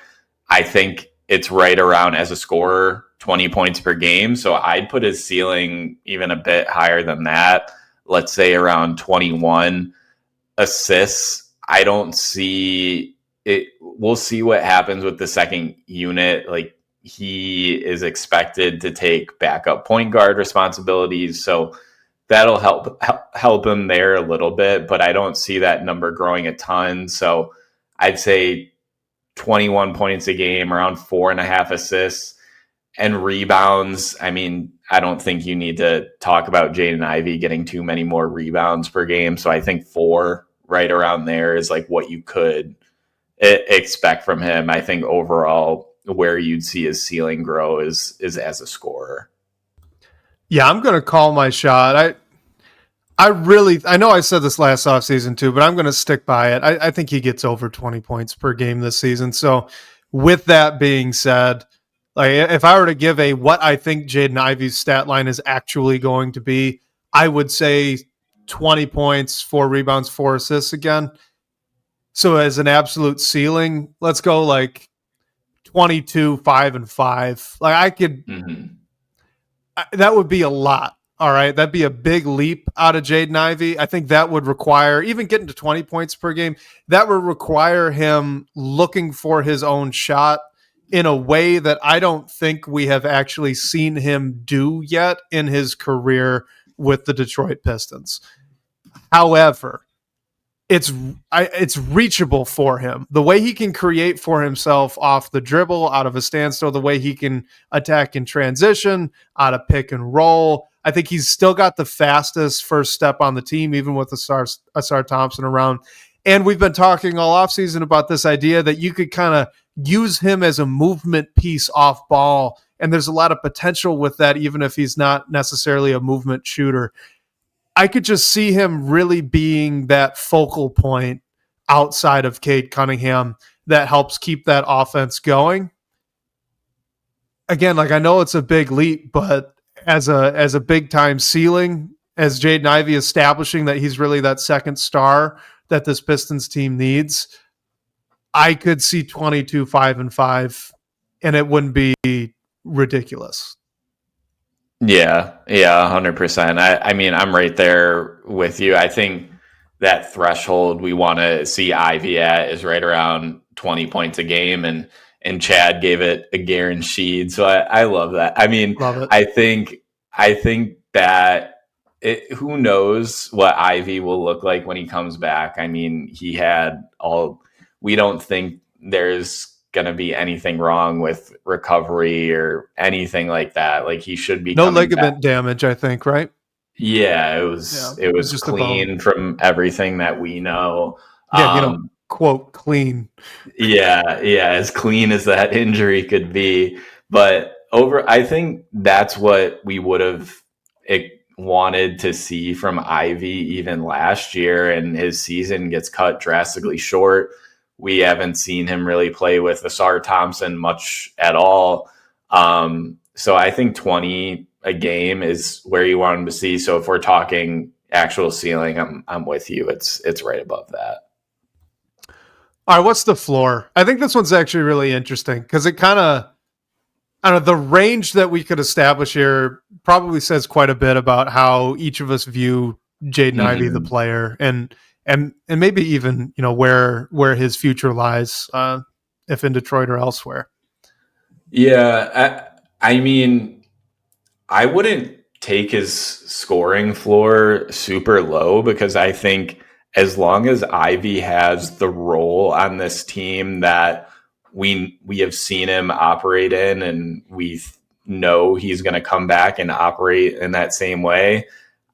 I think it's right around as a scorer, 20 points per game. So I'd put his ceiling even a bit higher than that. Let's say around 21 assists. I don't see it. We'll see what happens with the second unit. Like, he is expected to take backup point guard responsibilities, so that'll help him there a little bit. But I don't see that number growing a ton. So I'd say 21 points a game, around 4.5 assists and rebounds. I mean, I don't think you need to talk about Jaden Ivey getting too many more rebounds per game. So I think 4 right around there is like what you could expect from him. I think overall where you'd see his ceiling grow is as a scorer. Yeah, I'm going to call my shot. I know I said this last offseason too, but I'm going to stick by it. I think he gets over 20 points per game this season. So, with that being said, like if I were to give a what I think Jaden Ivey's stat line is actually going to be, I would say 20 points, 4 rebounds, 4 assists again. So, as an absolute ceiling, let's go like 22, 5, and 5. Like I could, Mm-hmm. that would be a lot. All right. That'd be a big leap out of Jaden Ivey. I think that would require, even getting to 20 points per game, that would require him looking for his own shot in a way that I don't think we have actually seen him do yet in his career with the Detroit Pistons. However, it's reachable for him. The way he can create for himself off the dribble, out of a standstill, the way he can attack in transition, out of pick and roll. I think he's still got the fastest first step on the team, even with Ausar Thompson around. And we've been talking all offseason about this idea that you could kind of use him as a movement piece off ball. And there's a lot of potential with that, even if he's not necessarily a movement shooter. I could just see him really being that focal point outside of Cade Cunningham that helps keep that offense going. Again, like I know it's a big leap, but as a big time ceiling, as Jaden Ivey establishing that he's really that second star that this Pistons team needs, I could see 22, 5, and 5, and it wouldn't be ridiculous. Yeah, 100%. I mean, I'm right there with you. I think that threshold we want to see Ivy at is right around 20 points a game, and Chad gave it a guaranteed. So I love that. I mean, Love it. I think that who knows what Ivy will look like when he comes back. I mean, he had all. We don't think there's going to be anything wrong with recovery or anything like that. Like, he should be No coming back. ligament damage, I think, right? Yeah, it Yeah, was it it's was just a bone. clean from everything that we know. Yeah, Um, quote clean. Yeah, as clean as that injury could be. But I think that's what we would have wanted to see from Ivy even last year, and his season gets cut drastically short. We haven't seen him really play with Ausar Thompson much at all. So I think 20 a game is where you want him to see. So if we're talking actual ceiling, I'm with you. It's right above that. All right, what's the floor? I think this one's actually really interesting because it kind of, I don't know, the range that we could establish here probably says quite a bit about how each of us view Jaden Ivey, the player, and maybe even where his future lies, if in Detroit or elsewhere. Yeah, I mean, I wouldn't take his scoring floor super low because I think as long as Ivy has the role on this team that we have seen him operate in, and we know he's going to come back and operate in that same way,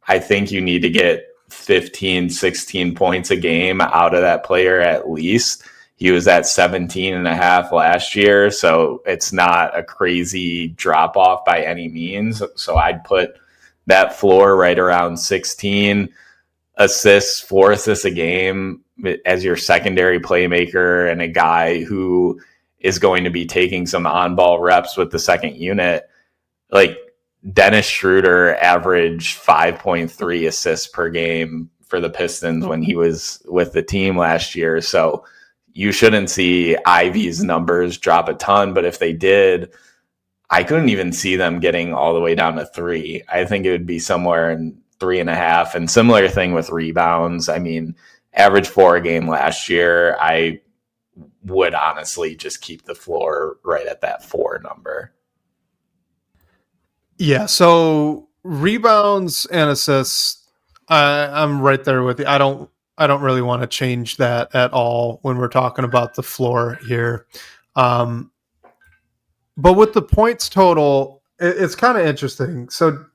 I think you need to get 15, 16 points a game out of that player at least. He was at 17 and a half last year, so it's not a crazy drop off by any means. So I'd put that floor right around 16 assists, 4 assists a game as your secondary playmaker and a guy who is going to be taking some on-ball reps with the second unit. Like Dennis Schroeder averaged 5.3 assists per game for the Pistons when he was with the team last year. So you shouldn't see Ivy's numbers drop a ton, but if they did, I couldn't even see them getting all the way down to 3. I think it would be somewhere in 3.5. And similar thing with rebounds. I mean, average 4 a game last year. I would honestly just keep the floor right at that 4 number. Yeah, so rebounds and assists, I'm right there with you. I don't really want to change that at all when we're talking about the floor here. But with the points total, it's kind of interesting. So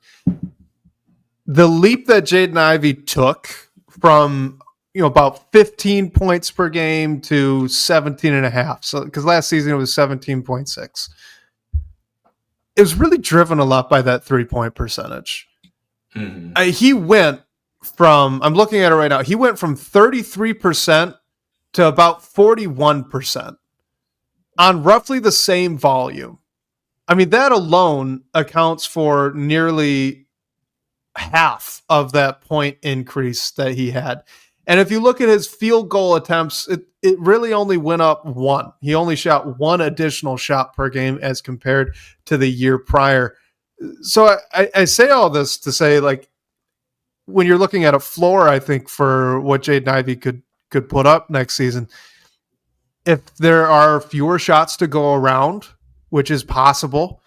the leap that Jaden Ivey took from about 15 points per game to 17 and a half. So because last season it was 17.6. It was really driven a lot by that 3-point percentage. Mm-hmm. He went from, I'm looking at it right now, he went from 33% to about 41% on roughly the same volume. I mean, that alone accounts for nearly half of that point increase that he had. And if you look at his field goal attempts, it really only went up 1. He only shot 1 additional shot per game as compared to the year prior. So I say all this to say, like, when you're looking at a floor, I think for what Jaden Ivey could put up next season, if there are fewer shots to go around, which is possible,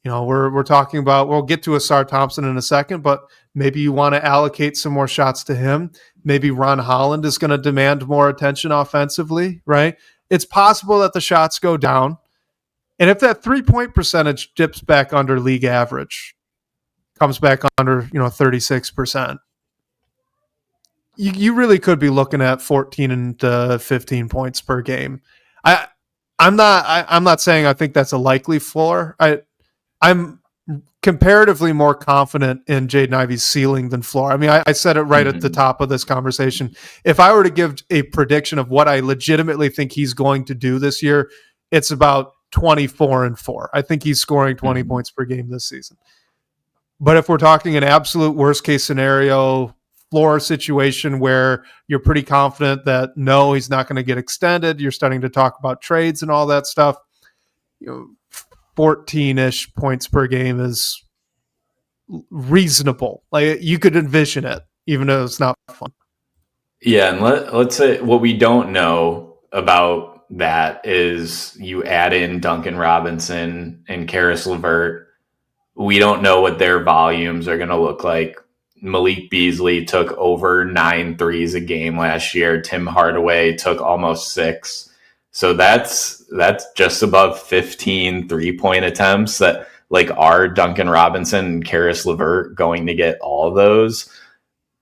we're talking about, we'll get to Ausar Thompson in a second, but maybe you want to allocate some more shots to him. Maybe Ron Holland is going to demand more attention offensively, right? It's possible that the shots go down. And if that 3-point percentage dips back under league average, comes back under, 36%, you really could be looking at 14 and 15 points per game. I'm not saying I think that's a likely floor. I'm comparatively more confident in Jaden Ivey's ceiling than floor. I mean, I said it right at the top of this conversation. If I were to give a prediction of what I legitimately think he's going to do this year, it's about 24-4. I think he's scoring 20 points per game this season. But if we're talking an absolute worst case scenario floor situation where you're pretty confident that no, he's not going to get extended, you're starting to talk about trades and all that stuff, 14-ish points per game is reasonable. Like, you could envision it, even though it's not fun. Yeah, and let's say what we don't know about that is you add in Duncan Robinson and Karis LeVert. We don't know what their volumes are going to look like. Malik Beasley took over 9 threes a game last year. Tim Hardaway took almost 6. So that's just above 15 3-point attempts. That, like, are Duncan Robinson and Karis LeVert going to get all of those?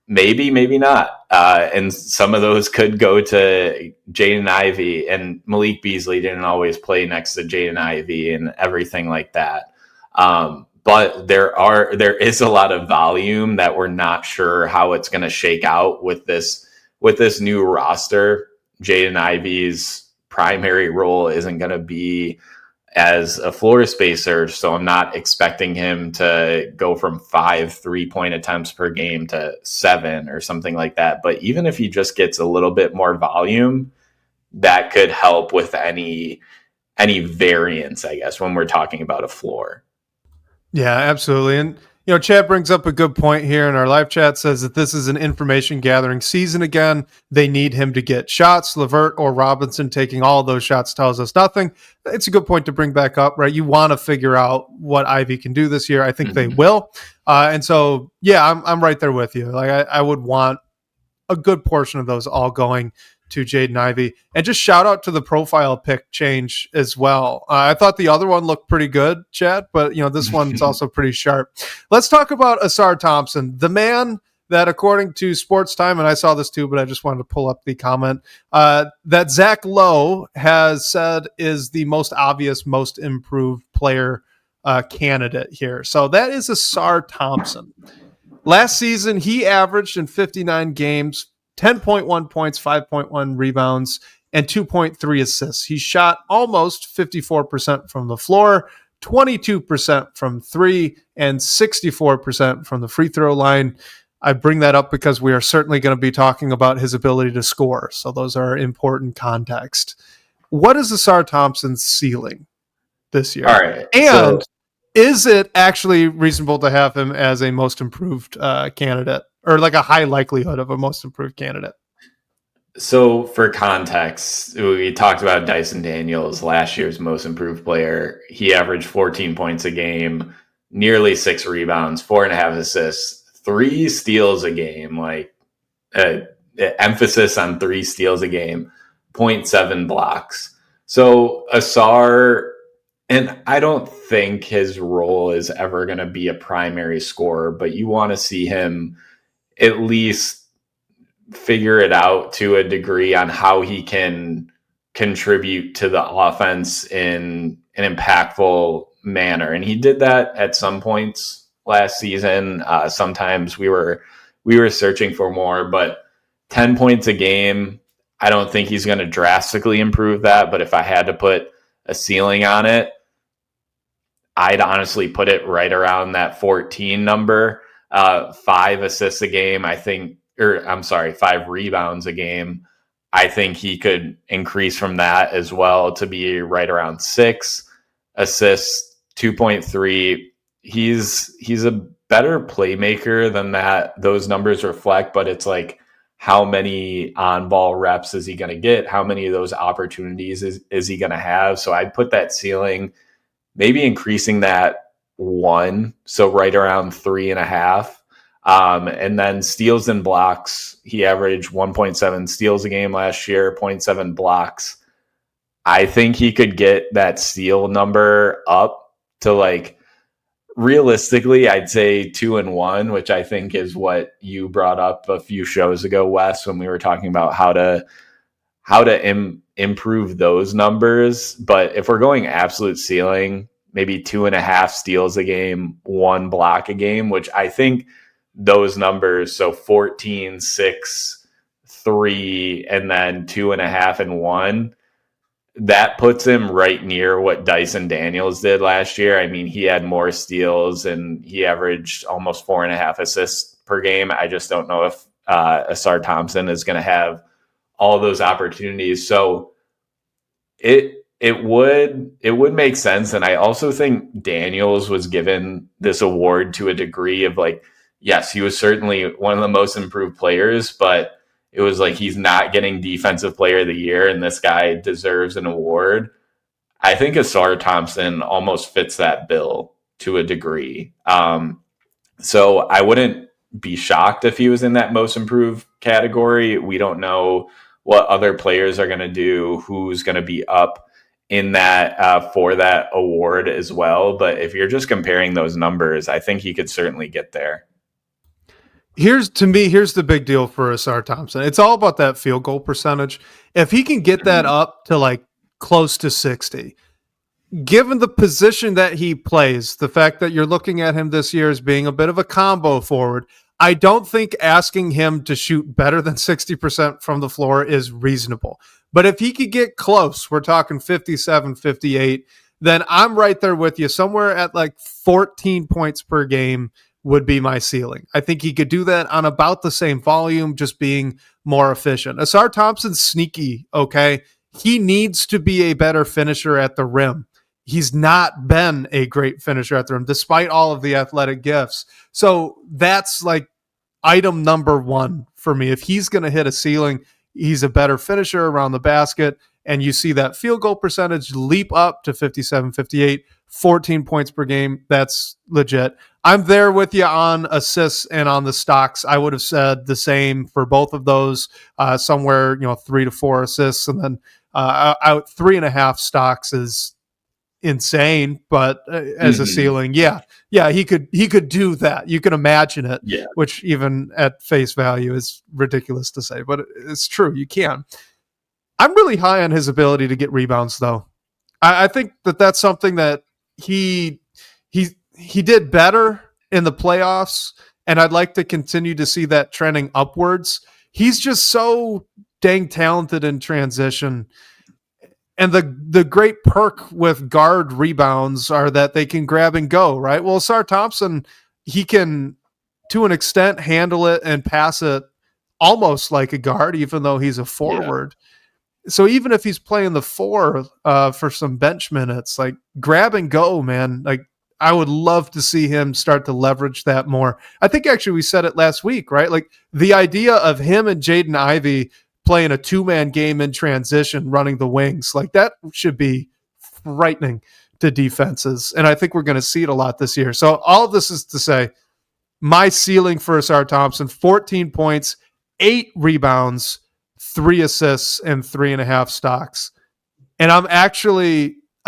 Maybe, maybe not. And some of those could go to Jaden Ivey, and Malik Beasley didn't always play next to Jaden Ivey and everything like that. But there is a lot of volume that we're not sure how it's going to shake out with this new roster. Jaden Ivey's primary role isn't going to be as a floor spacer, so I'm not expecting him to go from 5 3-point attempts per game to 7 or something like that. But even if he just gets a little bit more volume, that could help with any variance, I guess, when we're talking about a floor. Yeah, absolutely. And, Chad brings up a good point here in our live chat, says that this is an information gathering season again. They need him to get shots. LeVert or Robinson taking all of those shots tells us nothing. It's a good point to bring back up, right? You want to figure out what Ivy can do this year. I think they will. And so, yeah, I'm right there with you. Like I would want a good portion of those all going to Jaden Ivey. And just shout out to the profile pick change as well. I thought the other one looked pretty good, Chad, but this one's also pretty sharp. Let's talk about Ausar Thompson, the man that, according to Sports Time, and I saw this too, but I just wanted to pull up the comment, that Zach Lowe has said is the most obvious, most improved player candidate here. So that is Ausar Thompson. Last season, he averaged in 59 games 10.1 points, 5.1 rebounds, and 2.3 assists. He shot almost 54% from the floor, 22% from three, and 64% from the free throw line. I bring that up because we are certainly going to be talking about his ability to score. So those are important context. What is Ausar Thompson's ceiling this year? All right. And is it actually reasonable to have him as a most improved candidate, or like a high likelihood of a most improved candidate? So for context, we talked about Dyson Daniels, last year's most improved player. He averaged 14 points a game, nearly 6 rebounds, 4.5 assists, 3 steals a game, like emphasis on 3 steals a game, 0.7 blocks. So Ausar, and I don't think his role is ever going to be a primary scorer, but you want to see him at least figure it out to a degree on how he can contribute to the offense in an impactful manner. And he did that at some points last season. Sometimes we were searching for more, but 10 points a game, I don't think he's going to drastically improve that. But if I had to put a ceiling on it, I'd honestly put it right around that 14 number. 5 assists a game, I think, 5 rebounds a game. I think he could increase from that as well to be right around 6 assists, 2.3. He's a better playmaker than that. Those numbers reflect, but it's like, how many on-ball reps is he going to get? How many of those opportunities is he going to have? So I'd put that ceiling, maybe increasing that 1, so right around 3.5. And then steals and blocks, he averaged 1.7 steals a game last year, 0.7 blocks. I think he could get that steal number up to, like, realistically, I'd say 2 and 1, which I think is what you brought up a few shows ago, Wes, when we were talking about how to improve those numbers. But if we're going absolute ceiling, maybe 2.5 steals a game, 1 block a game, which I think those numbers, so 14, 6, 3, and then 2.5 and 1, that puts him right near what Dyson Daniels did last year. I mean, he had more steals and he averaged almost 4.5 assists per game. I just don't know if Ausar Thompson is going to have all those opportunities. So it would make sense. And I also think Daniels was given this award to a degree of, like, yes, he was certainly one of the most improved players, but it was like, he's not getting defensive player of the year and this guy deserves an award. I think Ausar Thompson almost fits that bill to a degree. So I wouldn't be shocked if he was in that most improved category. We don't know what other players are going to do, who's going to be up in that for that award as well. But if you're just comparing those numbers, I think he could certainly get there. Here's the big deal for Ausar Thompson. It's all about that field goal percentage. If he can get that Mhm. up to like close to 60, given the position that he plays, the fact that you're looking at him this year as being a bit of a combo forward, I don't think asking him to shoot better than 60% from the floor is reasonable. But if he could get close, we're talking 57, 58, then I'm right there with you. Somewhere at like 14 points per game would be my ceiling. I think he could do that on about the same volume, just being more efficient. Ausar Thompson's sneaky, okay? He needs to be a better finisher at the rim. He's not been a great finisher at the rim, despite all of the athletic gifts. So that's like item number one for me. If he's going to hit a ceiling, he's a better finisher around the basket. And you see that field goal percentage leap up to 57, 58, 14 points per game. That's legit. I'm there with you on assists and on the stocks. I would have said the same for both of those, somewhere, 3 to 4 assists. And then out 3.5 stocks is insane, but as a Mhm. ceiling, yeah, he could do that. You can imagine it, Yeah. which even at face value is ridiculous to say, but it's true. You can. I'm really high on his ability to get rebounds, though. I think that that's something that he he did better in the playoffs, and I'd like to continue to see that trending upwards. He's just so dang talented in transition, and the great perk with guard rebounds are that they can grab and go, right? Well, Ausar Thompson, he can to an extent handle it and pass it almost like a guard, even though he's a Yeah. forward. So even if he's playing the four for some bench minutes, like grab and go, man. Like I would love to see him start to leverage that more. I think actually we said it last week, right? Like the idea of him and Jaden Ivey playing a 2-man game in transition, running the wings, like that should be frightening to defenses. And I think we're going to see it a lot this year. So all of this is to say, my ceiling for Ausar Thompson: 14 points, 8 rebounds, 3 assists, and 3.5 stocks. And I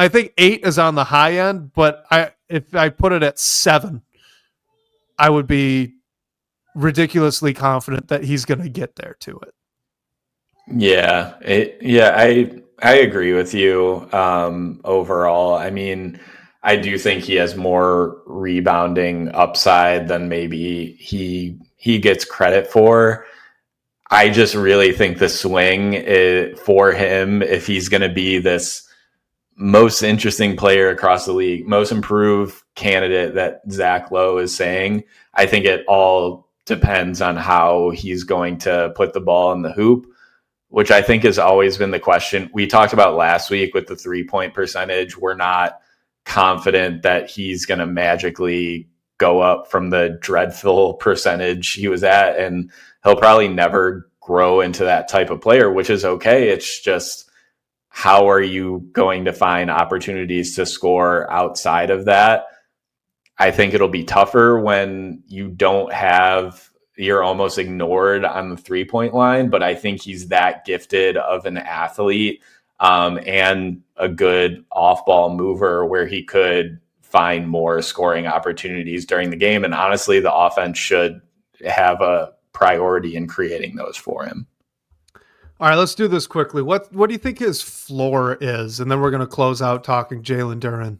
think 8 is on the high end, but if I put it at 7, I would be ridiculously confident that he's going to get there to it. I agree with you. Overall, I mean, I do think he has more rebounding upside than maybe he gets credit for. I just really think the swing for him, if he's going to be this most interesting player across the league, most improved candidate that Zach Lowe is saying, I think it all depends on how he's going to put the ball in the hoop, which I think has always been the question. We talked about last week with the 3-point percentage. We're not confident that he's going to magically go up from the dreadful percentage he was at. And he'll probably never grow into that type of player, which is okay. It's just, how are you going to find opportunities to score outside of that? I think it'll be tougher when you're almost ignored on the 3-point line, but I think he's that gifted of an athlete, and a good off ball mover where he could find more scoring opportunities during the game. And honestly, the offense should have a priority in creating those for him. All right, let's do this quickly. What do you think his floor is? And then we're going to close out talking Jalen Duren.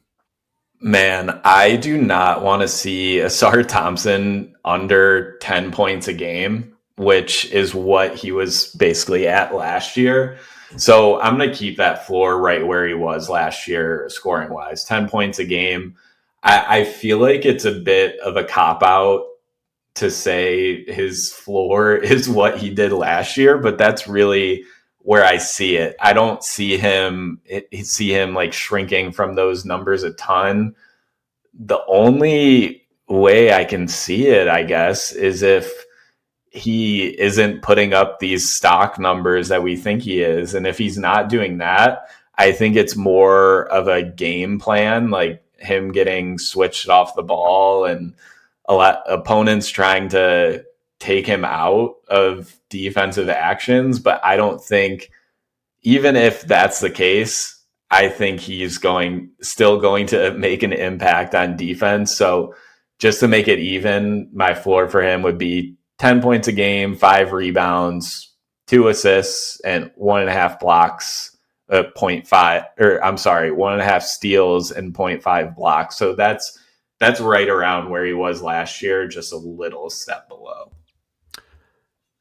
Man, I do not want to see Ausar Thompson under 10 points a game, which is what he was basically at last year. So I'm going to keep that floor right where he was last year, scoring wise, 10 points a game. I feel like it's a bit of a cop out to say his floor is what he did last year, but that's really where I see it. I don't see him like shrinking from those numbers a ton. The only way I can see it, I guess, is if he isn't putting up these stock numbers that we think he is. And if he's not doing that, I think it's more of a game plan, like him getting switched off the ball and a lot opponents trying to take him out of defensive actions. But I don't think, even if that's the case, I think he's still going to make an impact on defense. So just to make it even, my floor for him would be 10 points a game, 5 rebounds, 2 assists, and 1.5 blocks, 0.5, or I'm sorry, 1.5 steals and 0.5 blocks. So that's right around where he was last year, just a little step below.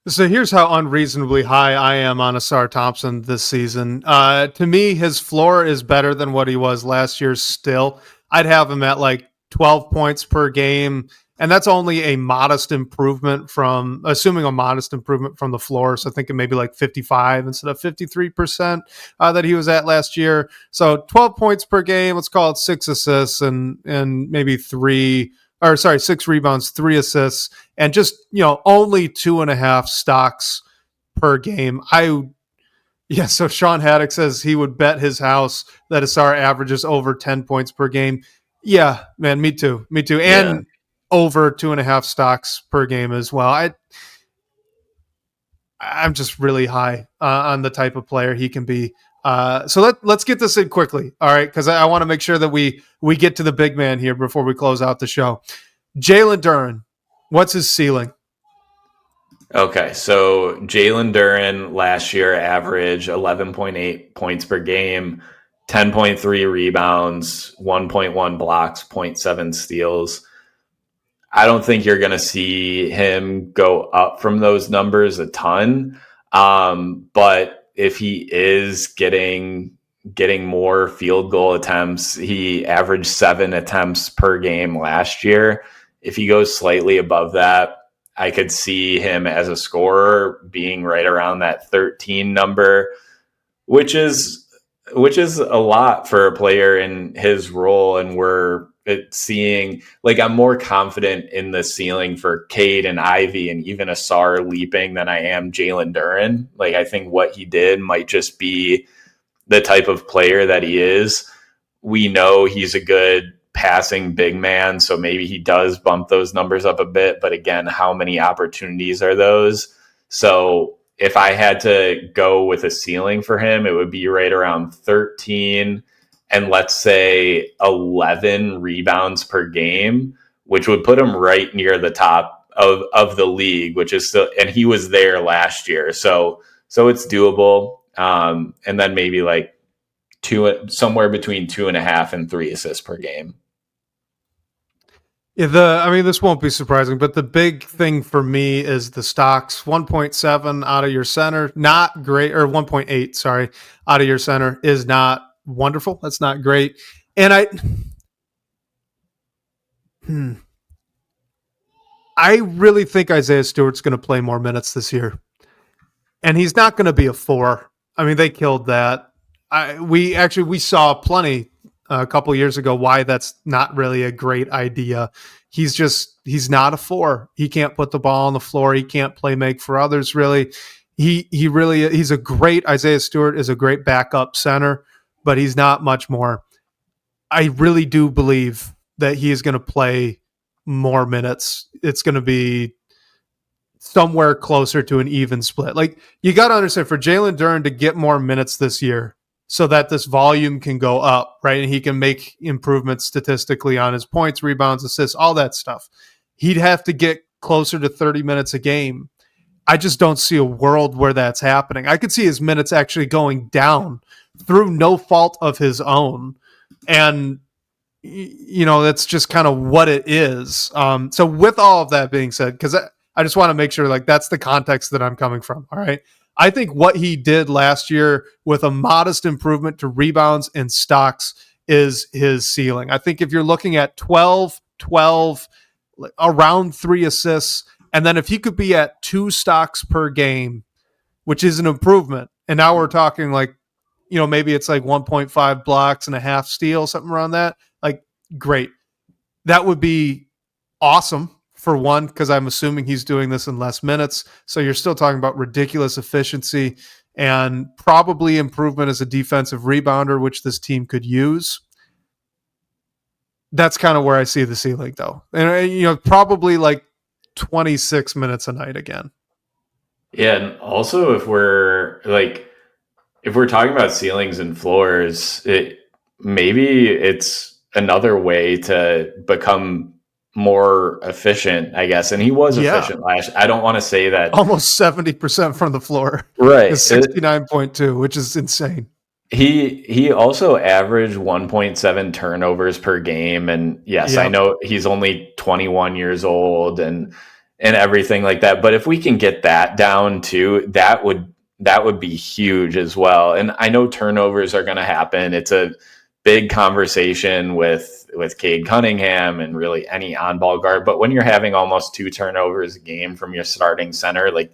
So here's how unreasonably high I am on Ausar Thompson this season. To me, his floor is better than what he was last year still. I'd have him at like 12 points per game, and that's only a modest improvement from, assuming a modest improvement from the floor. So I think it maybe like 55 instead of 53% that he was at last year. So 12 points per game, let's call it 6 assists and maybe 6 rebounds, 3 assists, and just, only 2.5 stocks per game. So Sean Haddock says he would bet his house that Ausar averages over 10 points per game. Yeah, man, me too. And Yeah. over 2.5 stocks per game as well. I'm just really high on the type of player he can be. So let's get this in quickly, all right? Because I want to make sure that we get to the big man here before we close out the show. Jalen Duren, what's his ceiling? Okay, so Jalen Duren last year averaged 11.8 points per game, 10.3 rebounds, 1.1 blocks, 0.7 steals. I don't think you're going to see him go up from those numbers a ton. But if he is getting more field goal attempts, he averaged 7 attempts per game last year. If he goes slightly above that, I could see him as a scorer being right around that 13 number, which is a lot for a player in his role. And we're seeing, like, I'm more confident in the ceiling for Cade and Ivey and even Ausar leaping than I am Jalen Duren. Like, I think what he did might just be the type of player that he is. We know he's a good passing big man, so maybe he does bump those numbers up a bit. But again, how many opportunities are those? So if I had to go with a ceiling for him, it would be right around 13 and let's say 11 rebounds per game, which would put him right near the top of the league, which is still, and he was there last year. So it's doable. And then maybe like somewhere between 2.5 and 3 assists per game. Yeah, this won't be surprising, but the big thing for me is the stocks. 1.7 out of your center, not great, or 1.8, sorry, out of your center is not wonderful. That's not great. And I really think Isaiah Stewart's going to play more minutes this year. And he's not going to be a 4. They killed that. We saw plenty a couple years ago why that's not really a great idea. He's not a 4. He can't put the ball on the floor. He can't play make for others, really. He's a great, Isaiah Stewart is a great backup center, but he's not much more. I really do believe that he is going to play more minutes. It's going to be somewhere closer to an even split. Like, you got to understand, for Jalen Duren to get more minutes this year so that this volume can go up, right? And he can make improvements statistically on his points, rebounds, assists, all that stuff. He'd have to get closer to 30 minutes a game. I just don't see a world where that's happening. I could see his minutes actually going down through no fault of his own. And, that's just kind of what it is. So with all of that being said, because I just want to make sure, like, that's the context that I'm coming from. All right. I think what he did last year with a modest improvement to rebounds and stocks is his ceiling. I think if you're looking at 12, around 3 assists, and then if he could be at 2 stocks per game, which is an improvement. And now we're talking like, maybe it's like 1.5 blocks and a half steal, something around that. Like, great. That would be awesome. For one, because I'm assuming he's doing this in less minutes. So you're still talking about ridiculous efficiency and probably improvement as a defensive rebounder, which this team could use. That's kind of where I see the ceiling, though. And, probably like 26 minutes a night again. Yeah. And also, if we're talking about ceilings and floors, maybe it's another way to become more efficient, I guess. And he was Yeah, efficient last. I don't want to say that. almost 70% from the floor Right. is 69.2, which is insane. He also averaged 1.7 turnovers per game, and yes, I Yep. know he's only 21 years old and everything like that. But if we can get that down too, that would be huge as well. And I know turnovers are going to happen. It's a big conversation with Cade Cunningham and really any on-ball guard. But when you're having almost 2 turnovers a game from your starting center, like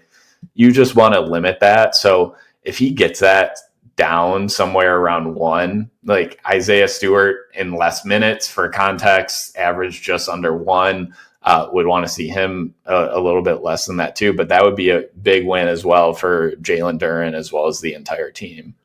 you just want to limit that. So if he gets that down somewhere around 1, like Isaiah Stewart in less minutes, for context, averaged just under 1. Would want to see him a little bit less than that too, but that would be a big win as well for Jalen Duren as well as the entire team.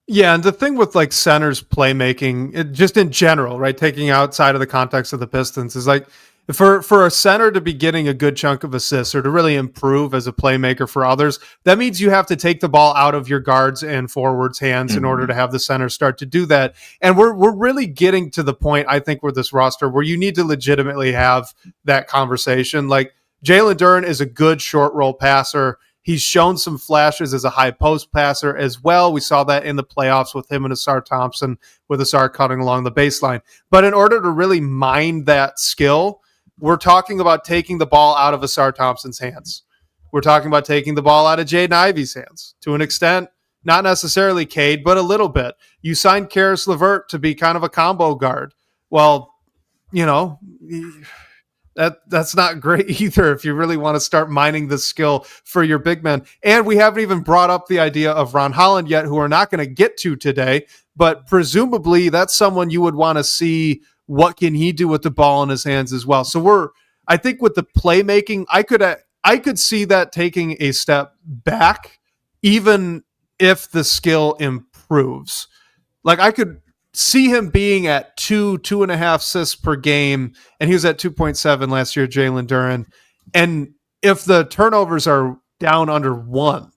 Yeah, and the thing with like centers playmaking, just in general, right, taking outside of the context of the Pistons, is like for a center to be getting a good chunk of assists or to really improve as a playmaker for others, that means you have to take the ball out of your guards and forwards' hands in order to have the center start to do that. And we're really getting to the point, I think, with this roster where you need to legitimately have that conversation. Like Jalen Duren is a good short roll passer. He's shown some flashes as a high post passer as well. We saw that in the playoffs with him and Ausar Thompson, with Ausar cutting along the baseline. But in order to really mine that skill, we're talking about taking the ball out of Ausar Thompson's hands. We're talking about taking the ball out of Jaden Ivey's hands to an extent, not necessarily Cade, but a little bit. You signed Karis LeVert to be kind of a combo guard. Well, you know, that's not great either if you really want to start mining the skill for your big men. And we haven't even brought up the idea of Ron Holland yet, who we're not going to get to today, but presumably that's someone you would want to see what can he do with the ball in his hands as well. So I think with the playmaking, I could see that taking a step back, even if the skill improves. Like I could see him being at 2.5 assists per game, and he was at 2.7 last year, Jalen Duren. And if the turnovers are down under 1,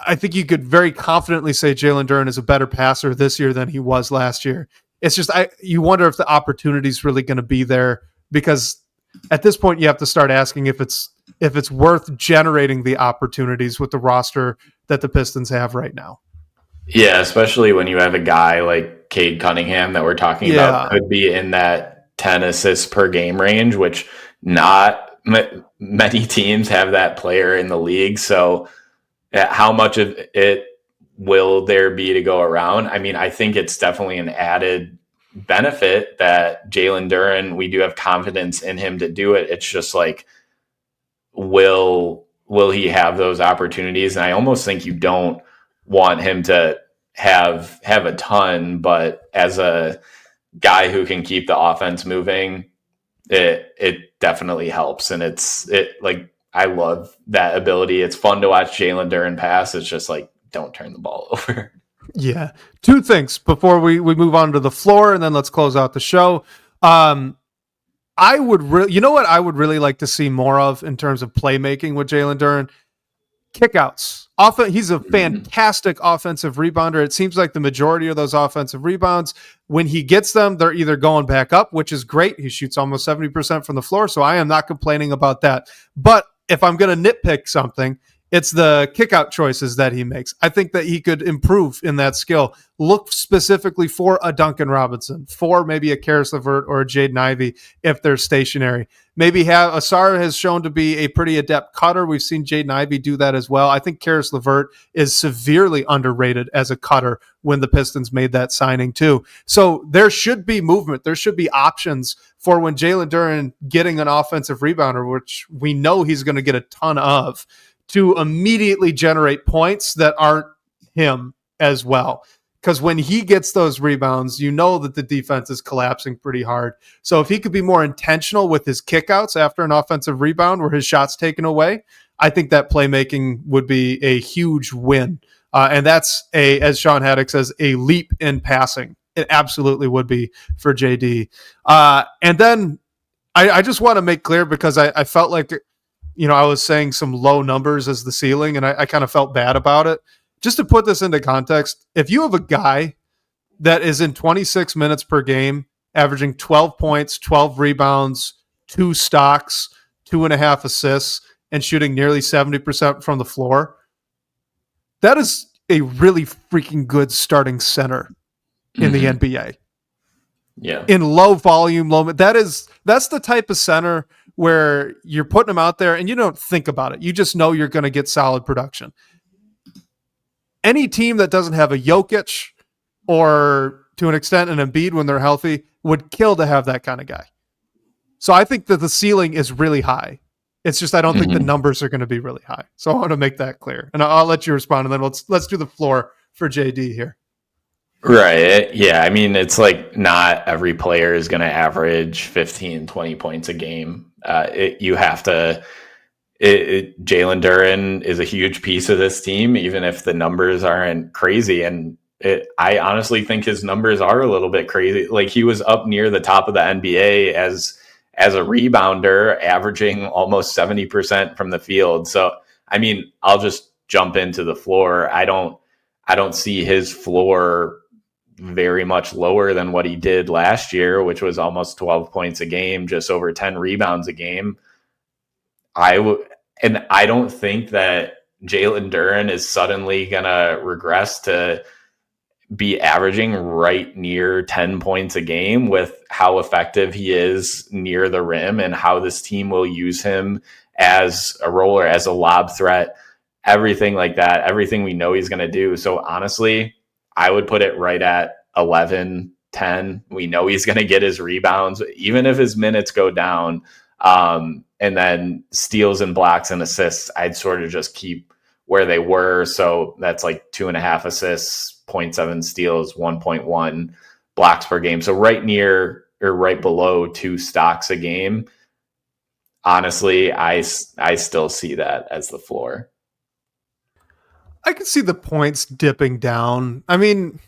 I think you could very confidently say Jalen Duren is a better passer this year than he was last year. It's just you wonder if the opportunity is really going to be there, because at this point you have to start asking if it's worth generating the opportunities with the roster that the Pistons have right now. Yeah, especially when you have a guy like Cade Cunningham that we're talking about could be in that 10 assists per game range, which not many teams have that player in the league. So how much of it will there be to go around? I mean, I think it's definitely an added benefit that Jalen Duren, we do have confidence in him to do it. It's just like, will he have those opportunities? And I almost think you don't want him to have a ton, but as a guy who can keep the offense moving, it definitely helps. And it like, I love that ability. It's fun to watch Jalen Duren pass. It's just like, don't turn the ball over. Yeah. 2 things before we move on to the floor, and then let's close out the show. I would you know what I would really like to see more of in terms of playmaking with Jalen Duren? Kickouts. He's a fantastic offensive rebounder. It seems like the majority of those offensive rebounds, when he gets them, they're either going back up, which is great. He shoots almost 70% from the floor, so I am not complaining about that. But if I'm going to nitpick something, it's the kickout choices that he makes. I think that he could improve in that skill. Look specifically for a Duncan Robinson, for maybe a Karis LeVert or a Jaden Ivey if they're stationary. Maybe Ausar has shown to be a pretty adept cutter. We've seen Jaden Ivey do that as well. I think Karis LeVert is severely underrated as a cutter when the Pistons made that signing too. So there should be movement. There should be options for when Jalen Duren getting an offensive rebounder, which we know he's going to get a ton of, to immediately generate points that aren't him as well. Because when he gets those rebounds, you know that the defense is collapsing pretty hard. So if he could be more intentional with his kickouts after an offensive rebound where his shot's taken away, I think that playmaking would be a huge win. And that's, as Sean Haddock says, a leap in passing. It absolutely would be for JD. And then I just want to make clear, because I felt like, I was saying some low numbers as the ceiling, and I kind of felt bad about it. Just to put this into context, if you have a guy that is in 26 minutes per game, averaging 12 points, 12 rebounds, 2 stocks, 2.5 assists, and shooting nearly 70% from the floor, that is a really freaking good starting center in the NBA. Yeah. In low volume, that's the type of center where you're putting him out there and you don't think about it. You just know you're going to get solid production. Any team that doesn't have a Jokic or to an extent an Embiid when they're healthy would kill to have that kind of guy. So I think that the ceiling is really high. It's just I don't think the numbers are going to be really high. So I want to make that clear. And I'll let you respond, and then let's do the floor for JD here. Right. Yeah. I mean, it's like not every player is going to average 15, 20 points a game. You have to. Jalen Duren is a huge piece of this team, even if the numbers aren't crazy. And I honestly think his numbers are a little bit crazy. Like he was up near the top of the NBA as a rebounder, averaging almost 70% from the field. So, I mean, I'll just jump into the floor. I don't see his floor very much lower than what he did last year, which was almost 12 points a game, just over 10 rebounds a game. And I don't think that Jalen Duren is suddenly going to regress to be averaging right near 10 points a game with how effective he is near the rim and how this team will use him as a roller, as a lob threat, everything like that, everything we know he's going to do. So honestly, I would put it right at 11, 10. We know he's going to get his rebounds, even if his minutes go down. And then steals and blocks and assists, I'd sort of just keep where they were. So that's like 2.5 assists, 0.7 steals, 1.1 blocks per game. So right near or right below 2 stocks a game. Honestly, I still see that as the floor. I can see the points dipping down. I mean,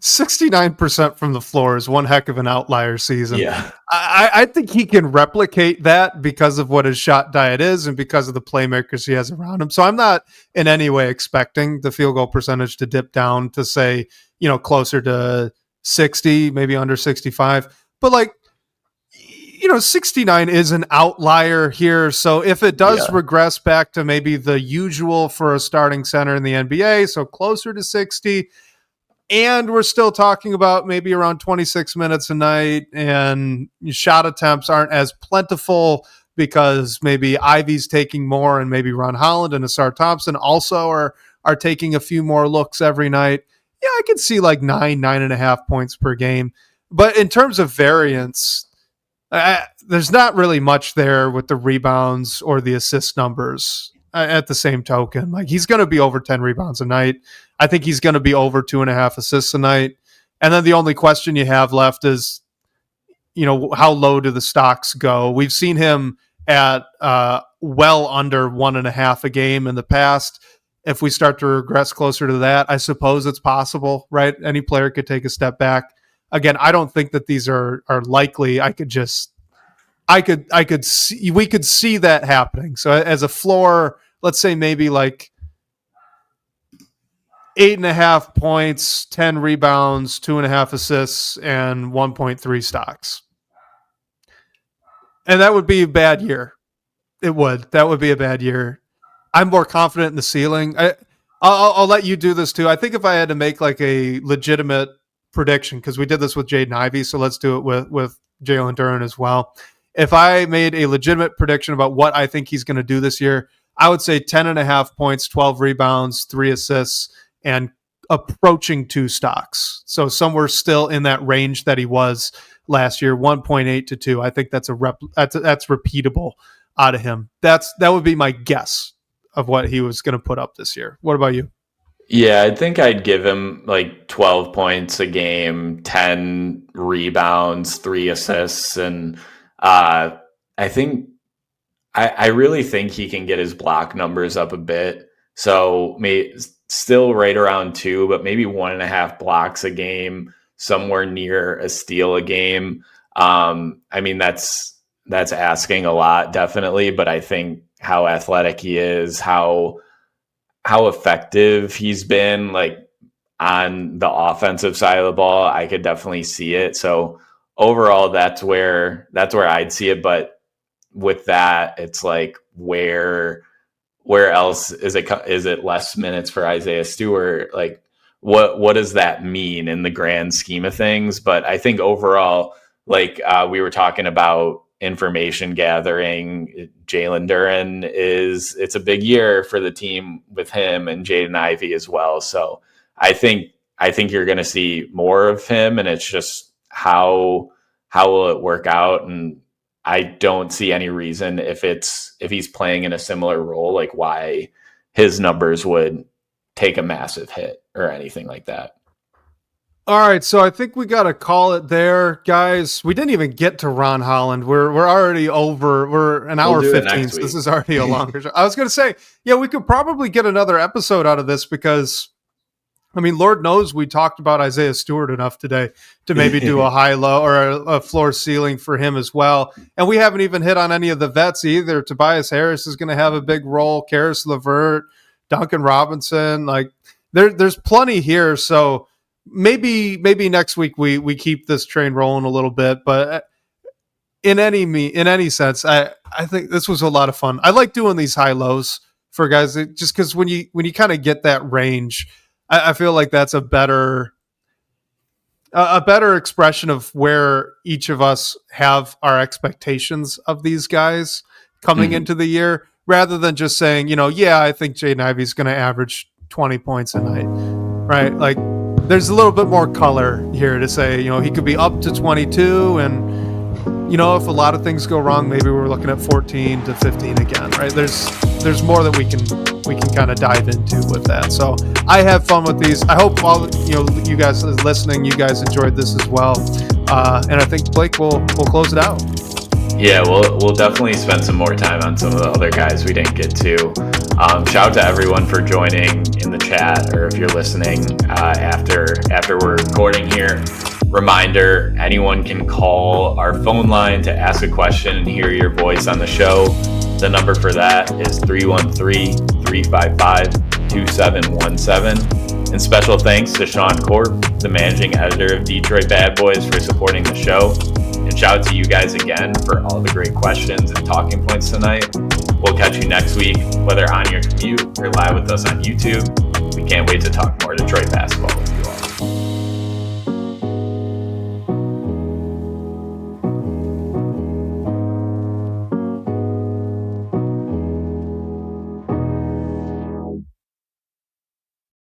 69% from the floor is one heck of an outlier season. Yeah. I think he can replicate that because of what his shot diet is and because of the playmakers he has around him. So I'm not in any way expecting the field goal percentage to dip down to say, closer to 60, maybe under 65. But 69 is an outlier here. So if it does regress back to maybe the usual for a starting center in the NBA, so closer to 60, and we're still talking about maybe around 26 minutes a night, and shot attempts aren't as plentiful because maybe Ivey's taking more, and maybe Ron Holland and Ausar Thompson also are taking a few more looks every night. Yeah, I could see 9.5 points per game. But in terms of variance, there's not really much there with the rebounds or the assist numbers. At the same token, he's going to be over 10 rebounds a night. I think he's going to be over 2.5 assists a night. And then the only question you have left is, how low do the stocks go? We've seen him at well under 1.5 a game in the past. If we start to regress closer to that, I suppose it's possible, right? Any player could take a step back. Again, I don't think that these are likely. We could see that happening. So as a floor, let's say maybe 8.5 points, 10 rebounds, 2.5 assists, and 1.3 stocks. And that would be a bad year. It would. That would be a bad year. I'm more confident in the ceiling. I'll let you do this too. I think if I had to make a legitimate prediction, because we did this with Jaden Ivey, so let's do it with Jalen Duren as well. If I made a legitimate prediction about what I think he's going to do this year, I would say 10.5 points, 12 rebounds, 3 assists, and approaching 2 stocks. So somewhere still in that range that he was last year, 1.8 to 2. I think that's that's repeatable out of him. That would be my guess of what he was going to put up this year. What about you? Yeah, I think I'd give him 12 points a game, 10 rebounds, 3 assists, and I really think he can get his block numbers up a bit. So still right around 2, but maybe 1.5 blocks a game, somewhere near a steal a game. I mean, that's asking a lot, definitely, but I think how athletic he is, how effective he's been on the offensive side of the ball, I could definitely see it. So overall, that's where I'd see it. But with that, it's like where else is it? Is it less minutes for Isaiah Stewart? Like, what does that mean in the grand scheme of things? But I think overall, like we were talking about information gathering, Jalen Duren it's a big year for the team with him and Jaden Ivey as well. So I think you're going to see more of him, and it's just how will it work out? And I don't see any reason if he's playing in a similar role, like why his numbers would take a massive hit or anything like that. All right, so I think we got to call it there, guys. We didn't even get to Ron Holland. We're already over. We're an hour 15. So this is already a longer show. I was going to say, yeah, we could probably get another episode out of this because, I mean, Lord knows we talked about Isaiah Stewart enough today to maybe do a high-low or a floor-ceiling for him as well. And we haven't even hit on any of the vets either. Tobias Harris is going to have a big role. Karis LeVert, Duncan Robinson. Like, there's plenty here. So maybe next week we keep this train rolling a little bit. But in any sense, I think this was a lot of fun. I like doing these high-lows for guys just because when you kind of get that range, I feel like that's a better expression of where each of us have our expectations of these guys coming into the year, rather than just saying, I think Jaden Ivey's going to average 20 points a night, right? Like, there's a little bit more color here to say, he could be up to 22, and if a lot of things go wrong, maybe we're looking at 14 to 15 again, right? There's more that we can kind of dive into with that. So I have fun with these. I hope all you guys listening, you guys enjoyed this as well. And I think Blake will close it out. Yeah, we'll definitely spend some more time on some of the other guys we didn't get to. Shout out to everyone for joining in the chat, or if you're listening after we're recording here. Reminder, anyone can call our phone line to ask a question and hear your voice on the show. The number for that is 313-355-2717. And special thanks to Sean Corp, the managing editor of Detroit Bad Boys, for supporting the show. And shout out to you guys again for all the great questions and talking points tonight. We'll catch you next week, whether on your commute or live with us on YouTube. We can't wait to talk more.